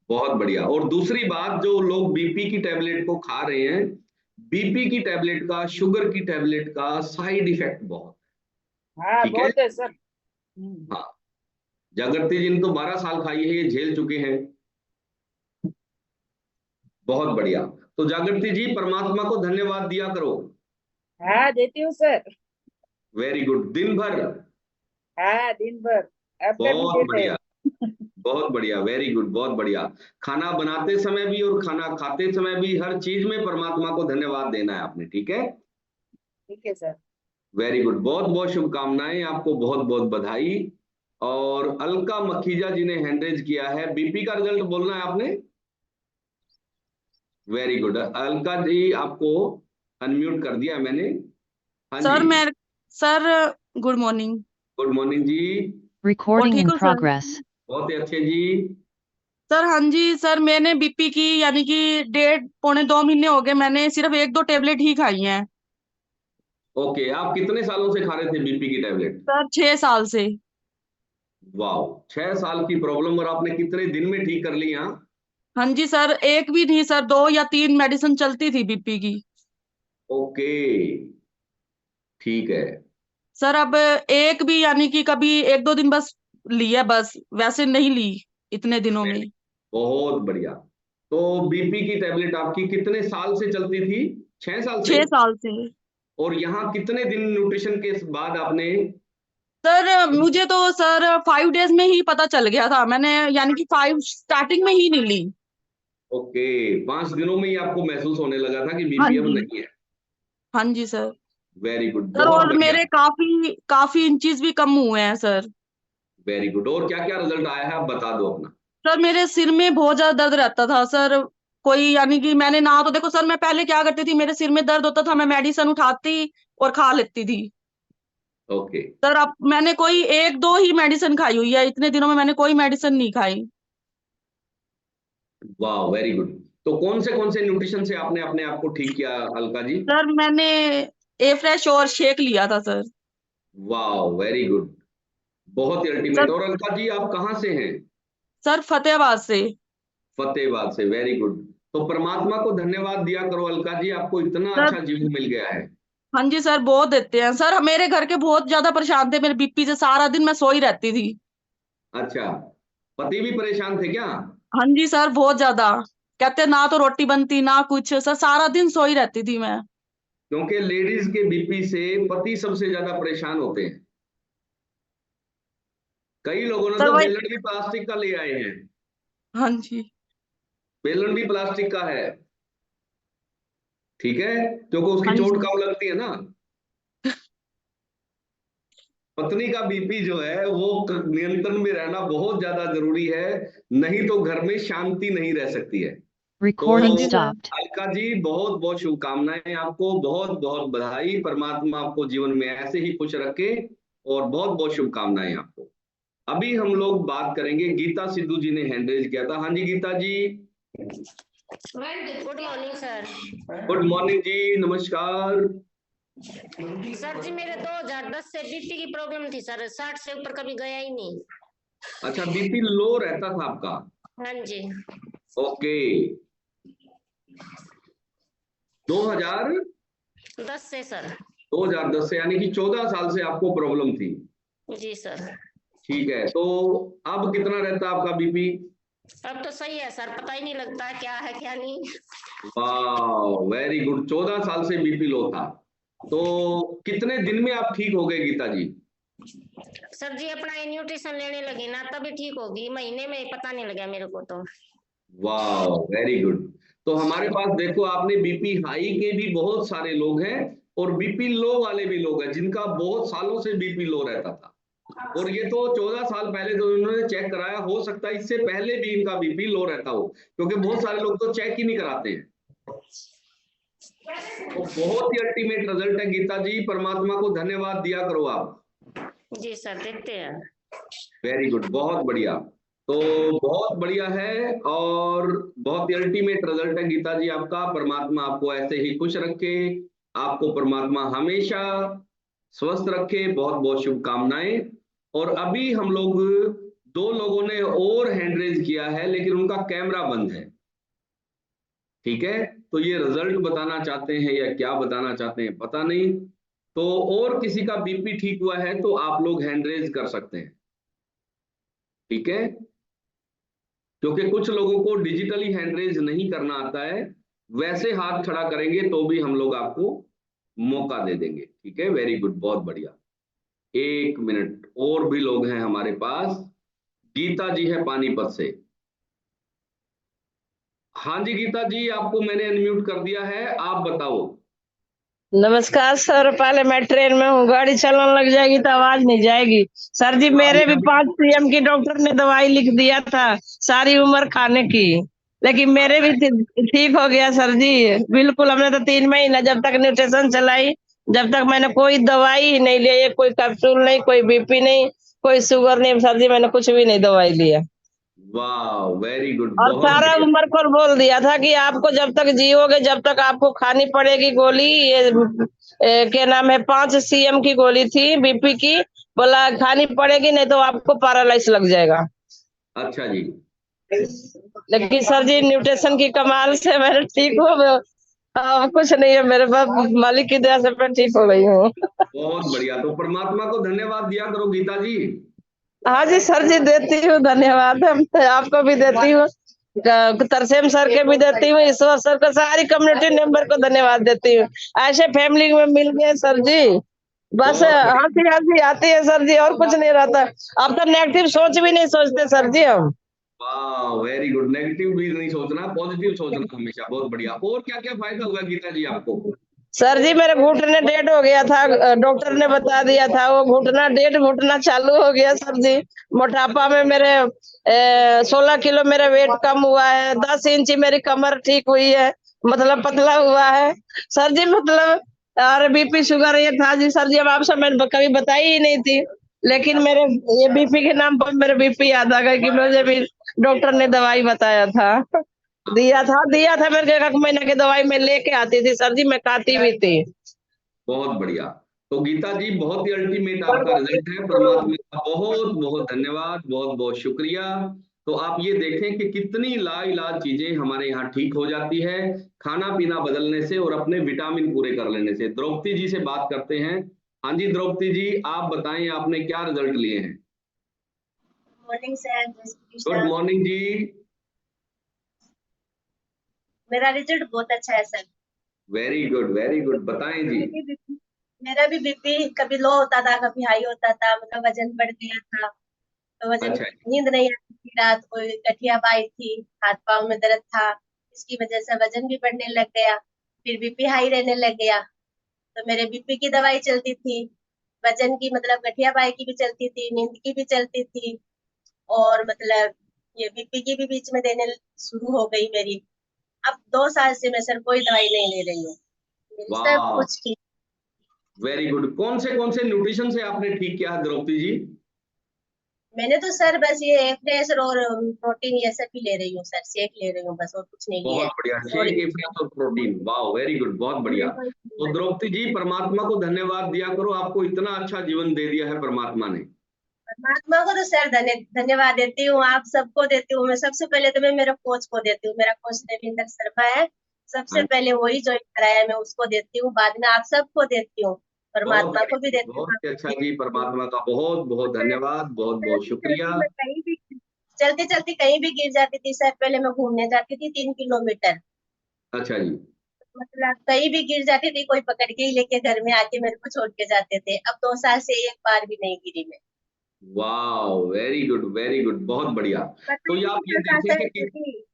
S1: बहुत बढ़िया। और दूसरी बात, जो लोग बीपी की टैबलेट को खा रहे हैं, बीपी की टैबलेट का, शुगर की टैबलेट का साइड इफेक्ट बहुत।
S2: हाँ,
S1: ठीक है।
S2: बहुत है सर।
S1: हाँ, जागृति जी ने तो 12 साल खाई है, ये झेल चुके हैं। बहुत बढ़िया। तो जागृति जी परमात्मा को धन्यवाद दिया करो।
S2: हाँ, देती हूँ सर।
S1: वेरी गुड, दिन भर?
S2: हाँ, दिन भर। आफ्टर भी
S1: बहुत
S2: देते
S1: बढ़िया,
S2: हैं।
S1: बहुत बढ़िया, वेरी गुड, बहुत बढ़िया। खाना बनाते समय भी और खाना खाते समय भी, हर चीज में परमात्मा को धन्यवाद देना है आपने। ठीक है।
S2: ठीक है सर।
S1: वेरी गुड, बहुत बहुत शुभकामनाएं आपको, बहुत बहुत बधाई। और अलका मखीजा जी ने हैंडरेज किया है, बीपी का रिजल्ट बोलना है आपने। वेरी गुड, अलका जी आपको अनम्यूट कर दिया है मैंने। हाँ जी,
S5: सर मैं sir good morning.
S1: Good morning जी।
S5: और
S6: Recording
S5: ठीक
S6: in
S5: हो सर?
S6: progress.
S1: बहुत ही अच्छे जी।
S5: सर हाँ जी सर, मैंने बीपी की यानी कि 1.5 पौने 2 महीने हो गए, मैंने सिर्फ 1-2 टेबलेट ही खाई हैं।
S1: ओके, आप कितने सालों से खा रहे थे बीपी की टैबलेट?
S5: सर 6 साल से।
S1: वाह, 6 साल की प्रॉब्लम और आपने कितने दिन में ठीक कर ली? हाँ।
S5: हाँ जी सर, एक भी नहीं सर, 2 या 3 मेडिसिन चलती थी बीपी की।
S1: ओके, ठीक है।
S5: सर अब एक भी यानी कि कभी 1-2 दिन बस ली है, बस वैसे नहीं ली इतने दिनों में।
S1: बहुत बढ़िया। तो बीपी की टैबलेट आपकी कितने साल से चलती थी? 6 साल से?
S5: 6 साल से।
S1: और यहाँ कितने दिन न्यूट्रिशन के बाद आपने?
S5: सर मुझे तो सर 5 डेज में ही पता चल गया था, मैंने यानी कि 5 स्टार्टिंग में ही नहीं ली।
S1: ओके, 5 दिनों में ही आपको महसूस होने लगा था कि
S5: हाँ
S1: बीपी अब
S5: जी।
S1: नहीं है।
S5: हाँ जी सर।
S1: वेरी गुड,
S5: सर
S1: बहुत
S5: और
S1: बढ़िया,
S5: मेरे काफी काफी इंचेस भी कम हुए हैं सर।
S1: Very good. और क्या क्या रिजल्ट आया है, आप बता दो अपना।
S5: सर मेरे सिर में बहुत ज्यादा दर्द रहता था सर। कोई यानी कि मैंने ना तो देखो सर, मैं पहले क्या करती थी, मेरे सिर में दर्द होता था, मैं मेडिसिन उठाती और खा लेती थी।
S1: ओके,
S5: सर अब मैंने कोई एक दो ही मेडिसिन खाई हुई है, इतने दिनों में मैंने कोई मेडिसिन नहीं खाई।
S1: वाह, वेरी गुड। तो कौन से न्यूट्रिशन से आपने अपने आप को ठीक किया अलका जी?
S5: सर मैंने ए फ्रेश और शेक लिया था सर।
S1: वाह, वेरी गुड, बहुत ही अल्टीमेट।
S5: सर
S1: और अलका जी आप कहाँ से हैं?
S5: सर फतेहाबाद से।
S1: फतेहाबाद से, वेरी गुड। तो परमात्मा को धन्यवाद दिया करो अलका जी, आपको इतना
S5: सर
S1: अच्छा जीवन मिल गया है।
S5: हाँ जी सर, बहुत देते हैं सर। मेरे घर के बहुत ज्यादा परेशान थे मेरे बीपी से, सारा दिन मैं सोई रहती थी।
S1: अच्छा, पति भी परेशान थे क्या?
S5: हाँ जी सर, बहुत ज्यादा। कहते ना तो रोटी बनती ना कुछ सर, सारा दिन सोई रहती थी मैं।
S1: क्योंकि लेडीज के बीपी से पति सबसे ज्यादा परेशान होते हैं। कई लोगों ने
S5: सर
S1: तो
S5: वही।
S1: बेलन भी प्लास्टिक का ले आए हैं,
S5: हाँ जी।
S1: बेलन भी प्लास्टिक का है, ठीक है, क्योंकि उसकी
S5: हाँ
S1: चोट
S5: जी।
S1: कम लगती है ना। पत्नी का बीपी जो है वो नियंत्रण में रहना बहुत ज्यादा जरूरी है, नहीं तो घर में शांति नहीं रह सकती है। तो
S6: Recording
S5: हाँ जी सर।
S6: stopped.
S1: अलका जी बहुत बहुत शुभकामनाएं आपको, बहुत बहुत बधाई, परमात्मा आपको जीवन में ऐसे ही खुश रखे, और बहुत बहुत शुभकामनाएं आपको। अभी हम लोग बात करेंगे, गीता सिद्धू जी ने हैंड रेज किया था। हाँ जी Geeta ji.
S7: Good morning sir.
S1: Good morning जी, नमस्कार।
S7: सर जी मेरे 2010 से बीपी की प्रॉब्लम थी सर, 60 से ऊपर कभी गया ही नहीं।
S1: अच्छा, बीपी लो रहता था आपका?
S7: हाँ जी।
S1: ओके, 2010
S7: से सर।
S1: से, यानी कि 14 साल से आपको प्रॉब्लम थी।
S7: जी सर।
S1: ठीक है, तो अब कितना रहता है आपका बीपी?
S7: अब तो सही है सर, पता ही नहीं लगता क्या है क्या नहीं।
S1: वाह, वेरी गुड। 14 साल से बीपी लो था, तो कितने दिन में आप ठीक हो गए गीता जी?
S7: सर जी अपना न्यूट्रिशन लेने लगी ना तभी ठीक होगी, महीने में पता नहीं लगा मेरे को तो।
S1: वाह, वेरी गुड। तो हमारे पास देखो, आपने बीपी हाई के भी बहुत सारे लोग हैं, और बीपी लो वाले भी लोग हैं जिनका बहुत सालों से बीपी लो रहता था, और ये तो 14 साल पहले तो इन्होंने चेक कराया, हो सकता है इससे पहले भी इनका बीपी लो रहता हो, क्योंकि बहुत सारे लोग तो चेक ही नहीं कराते हैं। तो बहुत ही अल्टीमेट रिजल्ट है गीता जी, परमात्मा को धन्यवाद दिया करो आप।
S7: जी सर देखते हैं।
S1: वेरी गुड, बहुत बढ़िया। तो बहुत बढ़िया है, और बहुत ही अल्टीमेट रिजल्ट है गीता जी आपका। परमात्मा आपको ऐसे ही खुश रखे, आपको परमात्मा हमेशा स्वस्थ रखे, बहुत बहुत शुभकामनाएं। और अभी हम लोग, 2 लोगों ने और हैंड रेज किया है, लेकिन उनका कैमरा बंद है, ठीक है, तो ये रिजल्ट बताना चाहते हैं या क्या बताना चाहते हैं पता नहीं। तो और किसी का बीपी ठीक हुआ है तो आप लोग हैंड रेज कर सकते हैं, ठीक है, क्योंकि कुछ लोगों को डिजिटली हैंड रेज नहीं करना आता है, वैसे हाथ खड़ा करेंगे तो भी हम लोग आपको मौका दे देंगे, ठीक है, वेरी गुड, बहुत बढ़िया। 1 मिनट, और भी लोग हैं हमारे पास। गीता जी है पानीपत से। हाँ जी गीता जी, आपको मैंने अनम्यूट कर दिया है, आप बताओ।
S2: नमस्कार सर, पहले मैं ट्रेन में हूँ, गाड़ी चलने लग जाएगी तो आवाज नहीं जाएगी। सर जी मेरे भी 5 सीएम की डॉक्टर ने दवाई लिख दिया था सारी उम्र खाने की, लेकिन मेरे भी ठीक हो गया सर जी, बिल्कुल। हमने तो 3 महीना जब तक न्यूट्रिशन चलाई, जब तक मैंने कोई दवाई ही नहीं ली, कोई कैप्सूल नहीं, कोई बीपी नहीं, कोई शुगर नहीं सर जी, मैंने कुछ भी नहीं दवाई लिया।
S1: वाह, वेरी गुड,
S2: और
S1: बहुत
S2: सारा
S1: बढ़िया।
S2: उम्र को बोल दिया था कि आपको जब तक जियोगे जब तक आपको खानी पड़ेगी गोली, ये क्या नाम है, 5 सीएम की गोली थी बीपी की, बोला खानी पड़ेगी नहीं तो आपको पैरालाइज लग जाएगा।
S1: अच्छा जी।
S2: लेकिन सर जी न्यूट्रिशन की कमाल से मैंने ठीक हो, कुछ नहीं है मेरे पास, मालिक की दया से मैं ठीक हो गई हूँ।
S1: बहुत बढ़िया, तो परमात्मा को धन्यवाद दिया करो गीता जी।
S2: हाँ जी सर जी, देती हूँ धन्यवाद, आपको भी देती हूँ, तरसेम सर के भी देती हूँ, ईश्वर सर को, सारी कम्युनिटी मेंबर को धन्यवाद देती हूँ। ऐसे फैमिली में मिल गए सर जी, बस हंसी हंसी आती है सर जी, और कुछ नहीं रहता। अब तो नेगेटिव सोच भी नहीं सोचते सर जी हम।
S1: वाह, वेरी गुड, नेगेटिव भी नहीं सोचना, पॉजिटिव सोचना हमेशा, बहुत बढ़िया। और क्या क्या फायदा हुआ गीता जी आपको?
S2: सर जी मेरे घुटने डेड हो गया था, डॉक्टर ने बता दिया था, वो घुटना चालू हो गया सर जी। मोटापा में मेरे 16 किलो मेरा वेट कम हुआ है, 10 इंची मेरी कमर ठीक हुई है, मतलब पतला हुआ है सर जी। मतलब और बीपी शुगर ये था जी सर जी, अब आपसे मैंने कभी बताई ही नहीं थी, लेकिन मेरे ये बीपी के नाम पर मेरे बीपी याद आ गया कि मुझे भी डॉक्टर ने दवाई बताया था, दिया था मेरे को 1 महीने की दवाई मैं लेके आती थी सर जी, मैं खाती भी थी।
S1: बहुत बढ़िया। तो गीता जी बहुत ही अल्टीमेट आपका रिजल्ट है, परमात्मा का बहुत बहुत धन्यवाद, बहुत बहुत शुक्रिया। तो आप ये देखें कि कितनी लाइलाज चीजें हमारे यहाँ ठीक हो जाती है खाना पीना बदलने से और अपने विटामिन पूरे कर लेने से। द्रौपदी जी से बात करते हैं। हाँ जी द्रौपदी जी, आप बताएं आपने क्या रिजल्ट लिए हैं?
S6: मॉर्निंग सर, जय श्री
S1: गुड
S6: कृष्णा।
S1: मॉर्निंग जी।
S6: मेरा रिजल्ट बहुत अच्छा है सर।
S1: वेरी गुड, बताएं जी।
S6: मेरा भी बीपी कभी लो होता था, कभी हाई होता था, मतलब वजन बढ़ गया था, तो वजन,
S1: अच्छा जी,
S6: नींद नहीं आती थी रात को, गठियाबाई थी, हाथ पांव में दर्द था, इसकी वजह से वजन भी बढ़ने लग गया, फिर बीपी हाई रहने लग गया, तो मेरे बीपी की दवाई चलती थी, वजन की मतलब गठियाबाई की भी चलती थी, नींद की भी चलती थी, और मतलब ये बीपी की भी बीच में देने शुरू हो गई मेरी। अब 2 साल से मैं सर कोई दवाई नहीं ले रही हूँ, मेरी सब
S1: वाह,
S6: कुछ ठीक।
S1: Very good. कौन से न्यूट्रिशन से आपने ठीक किया है द्रौपदी जी?
S6: मैंने तो सर बस ये फ्रेश और प्रोटीन ये सब ही ले रही हूँ सर, शेक ले रही हूँ बस, और कुछ नहीं लिया
S1: बहुत
S6: है।
S1: बढ़िया,
S6: और
S1: शेक, एफ्रेस और प्रोटीन, वाह वेरी गुड, बहुत बढ़िया। तो द्रौपदी जी परमात्मा को धन्यवाद दिया करो, आपको इतना अच्छा जीवन दे दिया है परमात्मा ने।
S6: परमात्मा को तो सर धन्यवाद देती हूँ, आप सबको देती हूँ, मैं सबसे पहले तो मैं मेरे कोच को देती हूँ, मेरा कोच देविंदर शर्मा है, सबसे
S1: हाँ,
S6: पहले वही ज्वाइन कराया, मैं उसको देती हूँ, बाद में आप सबको देती हूँ,
S1: बहुत
S6: परमात्मा को भी
S1: बढ़िया,
S6: देती
S1: बहुत ही अच्छा जी,
S6: हूँ।
S1: परमात्मा का बहुत बहुत धन्यवाद, बहुत बहुत
S6: चलती
S1: शुक्रिया।
S6: चलती मैं कहीं भी, चलती चलती कहीं भी गिर जाती थी सर, पहले मैं घूमने जाती थी 3 किलोमीटर,
S1: अच्छा जी,
S6: मतलब कहीं भी गिर जाती थी, कोई पकड़ के ही लेके घर में आके मेरे को छोड़ के जाते थे, अब 2 साल से एक बार भी नहीं गिरी मैं।
S1: वाह वेरी गुड, बहुत बढ़िया।
S6: पता
S1: तो
S6: ही
S1: ये
S6: नहीं
S1: आप ये
S6: चलता
S1: देखें
S6: सर
S1: कि
S6: कि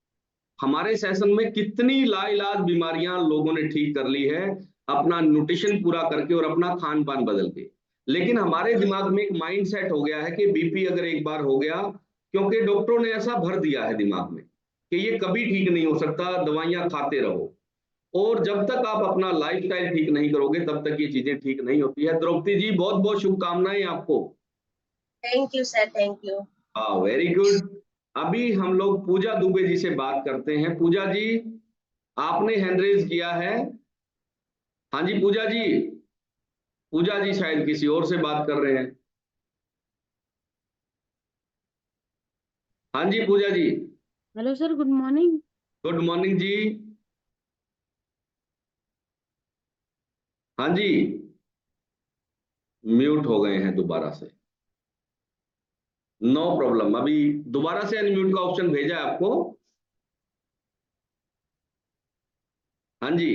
S1: हमारे सेशन में कितनी लाइलाज बीमारियां लोगों ने ठीक कर ली है अपना न्यूट्रिशन पूरा करके और अपना खान पान बदल के। लेकिन हमारे दिमाग में एक माइंड सेट हो गया है कि बीपी अगर एक बार हो गया, क्योंकि डॉक्टरों ने ऐसा भर दिया है दिमाग में कि ये कभी ठीक नहीं हो सकता, दवाइयां खाते रहो, और जब तक आप अपना लाइफस्टाइल ठीक नहीं करोगे तब तक ये चीजें ठीक नहीं होती है। द्रौपदी जी बहुत बहुत शुभकामनाएं आपको।
S6: Thank you sir, thank you.
S1: हाँ वेरी गुड। अभी हम लोग पूजा दुबे जी से बात करते हैं। पूजा जी, आपने हैंड रेज किया है। हाँ जी पूजा जी, पूजा जी शायद किसी और से बात कर रहे हैं। हाँ जी Pooja ji,
S8: hello sir, good morning.
S1: Good morning जी। हाँ जी, म्यूट हो गए हैं दोबारा से, नो प्रॉब्लम, अभी दोबारा से अनम्यूट का ऑप्शन भेजा है आपको। हाँ जी,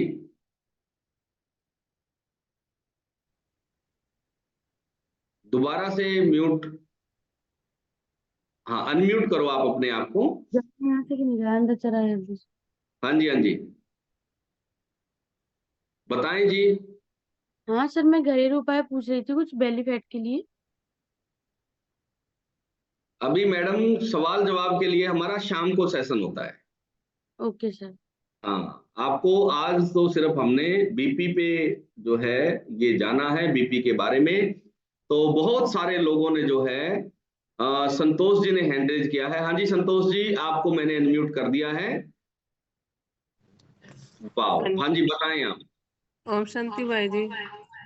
S1: दोबारा से म्यूट, हाँ अनम्यूट करो आप अपने आप को।
S8: यहाँ से कि नहीं अंदर चला है।
S1: हाँ जी, हाँ जी, बताएं जी।
S8: हाँ सर, मैं घरेलू उपाय पूछ रही थी कुछ बेली फैट के लिए।
S1: अभी मैडम सवाल जवाब के लिए हमारा शाम को सेशन होता है।
S8: Okay sir.
S1: हाँ, आपको आज तो सिर्फ हमने बीपी पे जो है ये जाना है, बीपी के बारे में। तो बहुत सारे लोगों ने जो है संतोष जी ने हैंड रेज किया है। हाँ जी संतोष जी, आपको मैंने अनम्यूट कर दिया है। वाह, हाँ जी बताएं आप।
S9: ओम शांति भाई जी।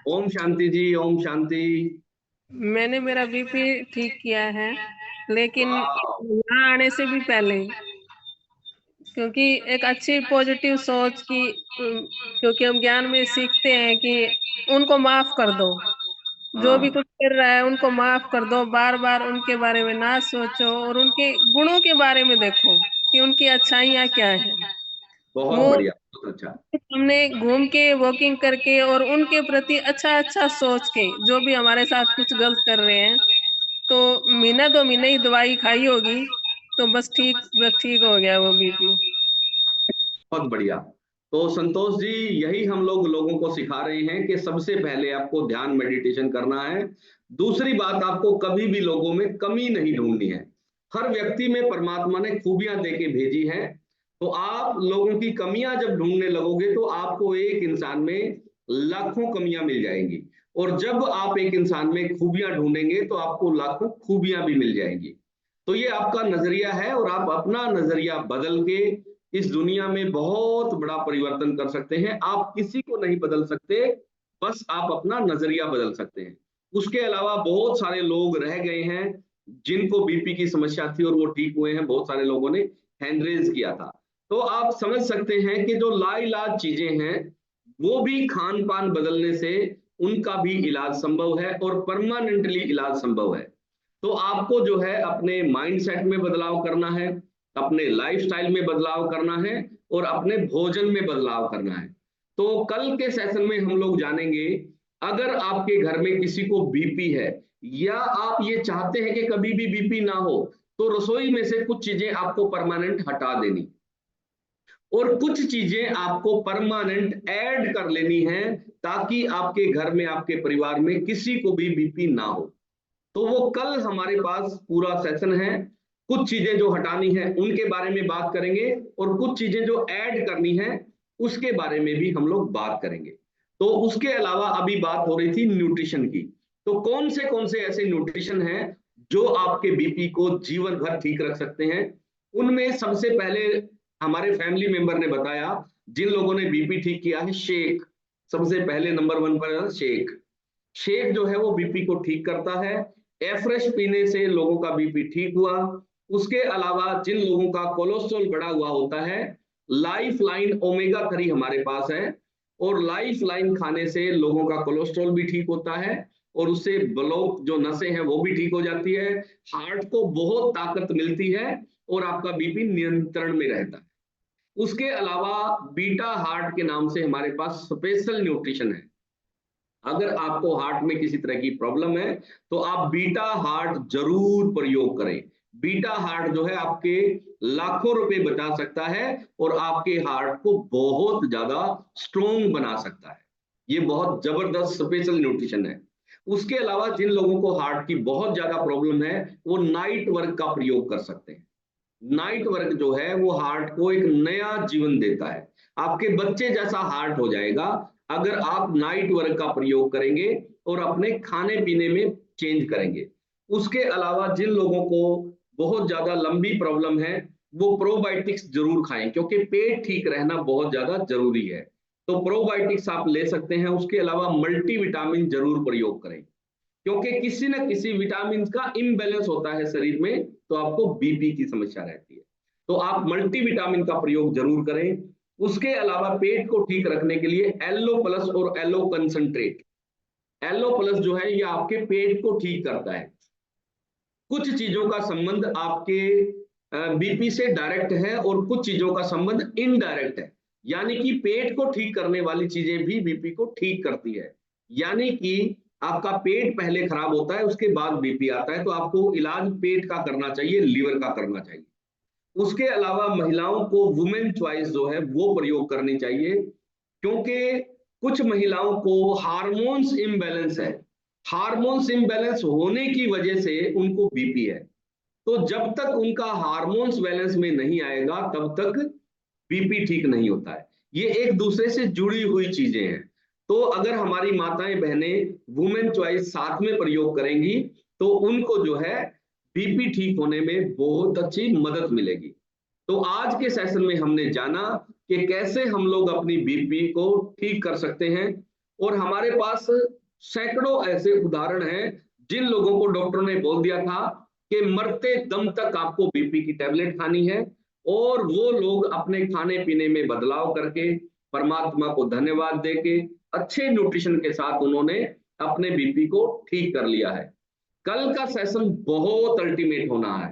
S1: ओम शांति जी, ओम शांति।
S9: मैंने मेरा बीपी ठीक किया है, लेकिन
S1: वाह,
S9: यहाँ आने से भी पहले, क्योंकि एक अच्छी पॉजिटिव सोच की, क्योंकि हम ज्ञान में सीखते हैं कि उनको माफ कर दो, जो भी
S1: हाँ
S9: कुछ कर रहा है उनको माफ कर दो, बार बार उनके बारे में ना सोचो और उनके गुणों के बारे में देखो कि उनकी अच्छाइयाँ क्या है।
S1: बहुत
S9: वो
S1: बढ़िया, बहुत अच्छा।
S9: हमने घूम के वॉकिंग करके और उनके प्रति अच्छा अच्छा सोच के, जो भी हमारे साथ कुछ गलत कर रहे हैं, तो महीना 2 महीने ही दवाई खाई होगी, तो बस ठीक हो गया वो बीपी।
S1: बहुत बढ़िया। तो संतोष जी, यही हम लोगों को सिखा रहे हैं कि सबसे पहले आपको ध्यान मेडिटेशन करना है। दूसरी बात, आपको कभी भी लोगों में कमी नहीं ढूंढनी है। हर व्यक्ति में परमात्मा ने खूबियां देके भेजी है, तो आप लोगों की कमियां जब ढूंढने लगोगे तो आपको एक इंसान में लाखों कमियां मिल जाएंगी, और जब आप एक इंसान में खूबियां ढूंढेंगे तो आपको लाखों खूबियां भी मिल जाएंगी। तो ये आपका नजरिया है, और आप अपना नजरिया बदल के इस दुनिया में बहुत बड़ा परिवर्तन कर सकते हैं। आप किसी को नहीं बदल सकते, बस आप अपना नजरिया बदल सकते हैं। उसके अलावा बहुत सारे लोग रह गए हैं जिनको बीपी की समस्या थी और वो ठीक हुए हैं। बहुत सारे लोगों ने हैंड रेज किया था। तो आप समझ सकते हैं कि जो लाइलाज चीजें हैं वो भी खान पान बदलने से उनका भी इलाज संभव है, और परमानेंटली इलाज संभव है। तो आपको जो है अपने माइंडसेट में बदलाव करना है, अपने लाइफस्टाइल में बदलाव करना है, और अपने भोजन में बदलाव करना है। तो कल के सेशन में हम लोग जानेंगे, अगर आपके घर में किसी को बीपी है, या आप ये चाहते हैं कि कभी भी बीपी ना हो, तो रसोई में से कुछ चीजें आपको परमानेंट हटा देनी, और कुछ चीजें आपको परमानेंट ऐड कर लेनी है, ताकि आपके घर में, आपके परिवार में किसी को भी बीपी ना हो। तो वो कल हमारे पास पूरा सेशन है। कुछ चीजें जो हटानी है उनके बारे में बात करेंगे, और कुछ चीजें जो ऐड करनी है उसके बारे में भी हम लोग बात करेंगे। तो उसके अलावा अभी बात हो रही थी न्यूट्रिशन की। तो कौन से ऐसे न्यूट्रिशन हैं जो आपके बीपी को जीवन भर ठीक रख सकते हैं? उनमें सबसे पहले हमारे फैमिली मेंबर ने बताया, जिन लोगों ने बीपी ठीक किया है, शेक सबसे पहले नंबर 1 पर है। शेक जो है वो बीपी को ठीक करता है। एफ्रेश पीने से लोगों का बीपी ठीक हुआ। उसके अलावा जिन लोगों का कोलेस्ट्रॉल बढ़ा हुआ होता है, लाइफ लाइन ओमेगा 3 हमारे पास है, और लाइफ लाइन खाने से लोगों का कोलेस्ट्रॉल भी ठीक होता है, और उससे ब्लॉक जो नसें हैं वो भी ठीक हो जाती है। हार्ट को बहुत ताकत मिलती है, और आपका बीपी नियंत्रण में रहता है। उसके अलावा बीटा हार्ट के नाम से हमारे पास स्पेशल न्यूट्रिशन है। अगर आपको हार्ट में किसी तरह की प्रॉब्लम है तो आप बीटा हार्ट जरूर प्रयोग करें। बीटा हार्ट जो है आपके लाखों रुपए बचा सकता है, और आपके हार्ट को बहुत ज्यादा स्ट्रोंग बना सकता है। ये बहुत जबरदस्त स्पेशल न्यूट्रिशन है। उसके अलावा जिन लोगों को हार्ट की बहुत ज्यादा प्रॉब्लम है, वो नाइट वर्क का प्रयोग कर सकते हैं। नाइट वर्क जो है वो हार्ट को एक नया जीवन देता है। आपके बच्चे जैसा हार्ट हो जाएगा अगर आप नाइट वर्क का प्रयोग करेंगे और अपने खाने पीने में चेंज करेंगे। उसके अलावा जिन लोगों को बहुत ज्यादा लंबी प्रॉब्लम है, वो प्रोबायोटिक्स जरूर खाएं, क्योंकि पेट ठीक रहना बहुत ज्यादा जरूरी है। तो प्रोबायोटिक्स आप ले सकते हैं। उसके अलावा मल्टीविटामिन जरूर प्रयोग करें, क्योंकि किसी न किसी विटामिन का इम्बैलेंस होता है शरीर में, तो आपको बीपी की समस्या रहती है। तो आप मल्टीविटामिन का प्रयोग जरूर करें। उसके अलावा पेट को ठीक रखने के लिए एलो प्लस और एलो कंसंट्रेट, एलो प्लस जो है ये आपके पेट को ठीक करता है। कुछ चीजों का संबंध आपके बीपी से डायरेक्ट है और कुछ चीजों का संबंध इनडायरेक्ट है, यानी कि पेट को ठीक करने वाली चीजें भी बीपी को ठीक करती है। यानी कि आपका पेट पहले खराब होता है, उसके बाद बीपी आता है, तो आपको इलाज पेट का करना चाहिए, लीवर का करना चाहिए। उसके अलावा महिलाओं को वुमेन चॉइस जो है वो प्रयोग करनी चाहिए, क्योंकि कुछ महिलाओं को हार्मोन्स इम्बैलेंस है। हार्मोन्स इम्बैलेंस होने की वजह से उनको बीपी है। तो जब तक उनका हार्मोन्स बैलेंस में नहीं आएगा तब तक बीपी ठीक नहीं होता है। ये एक दूसरे से जुड़ी हुई चीजें हैं। तो अगर हमारी माताएं बहनें वुमेन चॉइस साथ में प्रयोग करेंगी तो उनको जो है बीपी ठीक होने में बहुत अच्छी मदद मिलेगी। तो आज के सेशन में हमने जाना कि कैसे हम लोग अपनी बीपी को ठीक कर सकते हैं, और हमारे पास सैकड़ों ऐसे उदाहरण हैं जिन लोगों को डॉक्टर ने बोल दिया था कि मरते दम तक आपको बीपी की टैबलेट खानी है, और वो लोग अपने खाने पीने में बदलाव करके परमात्मा को धन्यवाद देके अच्छे न्यूट्रिशन के साथ उन्होंने अपने बीपी को ठीक कर लिया है। कल का सेशन बहुत अल्टीमेट होना है।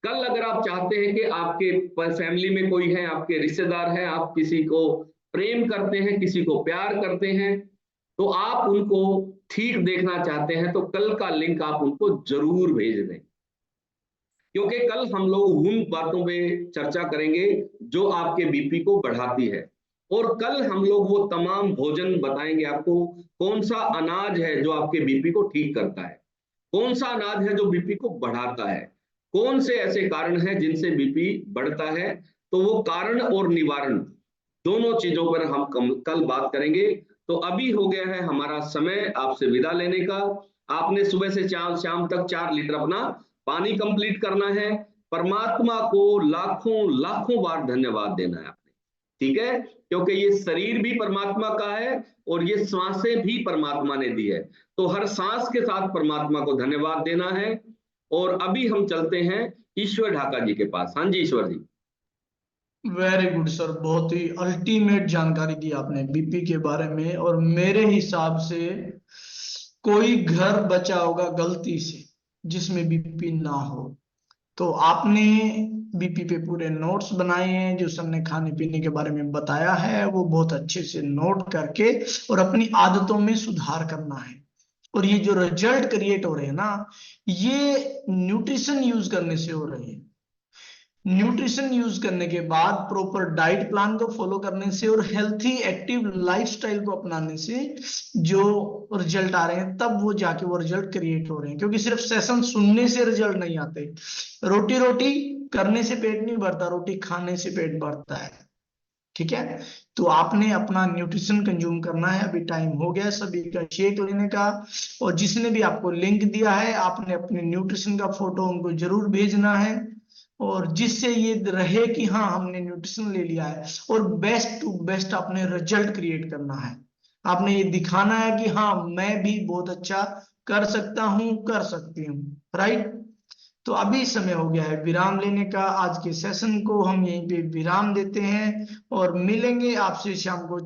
S1: कल अगर आप चाहते हैं कि आपके फैमिली में कोई है, आपके रिश्तेदार हैं, आप किसी को प्रेम करते हैं, किसी को प्यार करते हैं, तो आप उनको ठीक देखना चाहते हैं, तो कल का लिंक आप उनको जरूर भेज दें, क्योंकि कल हम लोग उन बातों पे चर्चा करेंगे जो आपके बीपी को बढ़ाती है। और कल हम लोग वो तमाम भोजन बताएंगे आपको, कौन सा अनाज है जो आपके बीपी को ठीक करता है, कौन सा अनाज है जो बीपी को बढ़ाता है, कौन से ऐसे कारण हैं जिनसे बीपी बढ़ता है। तो वो कारण और निवारण दोनों चीजों पर हम कल बात करेंगे। तो अभी हो गया है हमारा समय आपसे विदा लेने का। आपने सुबह से शाम तक 4 लीटर अपना पानी कंप्लीट करना है। परमात्मा को लाखों लाखों बार धन्यवाद देना है आपने, ठीक है, क्योंकि ये शरीर भी परमात्मा का है और ये सांसें भी परमात्मा ने दी है। तो हर सांस के साथ परमात्मा को धन्यवाद देना है। और अभी हम चलते हैं ईश्वर ढाका जी के पास। हाँ जी ईश्वर जी।
S3: वेरी गुड सर, बहुत ही अल्टीमेट जानकारी दी आपने बीपी के बारे में। और मेरे हिसाब से कोई घर बचा होगा गलती से जिसमें बीपी ना हो, तो आपने बीपी पे पूरे नोट्स बनाए हैं, जो सर ने खाने पीने के बारे में बताया है वो बहुत अच्छे से नोट करके और अपनी आदतों में सुधार करना है। और ये जो रिजल्ट क्रिएट हो रहे हैं ना, ये न्यूट्रिशन यूज करने से हो रहे हैं। न्यूट्रिशन यूज करने के बाद प्रॉपर डाइट प्लान को फॉलो करने से और हेल्थी एक्टिव लाइफस्टाइल को अपनाने से जो रिजल्ट आ रहे हैं, तब वो जाके वो रिजल्ट क्रिएट हो रहे हैं। क्योंकि सिर्फ सेशन सुनने से रिजल्ट नहीं आते। रोटी रोटी करने से पेट नहीं भरता, रोटी खाने से पेट भरता है, ठीक है। तो आपने अपना न्यूट्रिशन कंज्यूम करना है। अभी टाइम हो गया सभी का शेक लेने का। और जिसने भी आपको लिंक दिया है, आपने अपने न्यूट्रिशन का फोटो उनको जरूर भेजना है, और जिससे ये रहे कि हाँ हमने न्यूट्रिशन ले लिया है। और बेस्ट टू बेस्ट आपने रिजल्ट क्रिएट करना है। आपने ये दिखाना है कि हाँ मैं भी बहुत अच्छा कर सकता हूँ, कर सकती हूँ, राइट। तो अभी समय हो गया है विराम लेने का। आज के सेशन को हम यहीं पे विराम देते हैं और मिलेंगे आपसे शाम को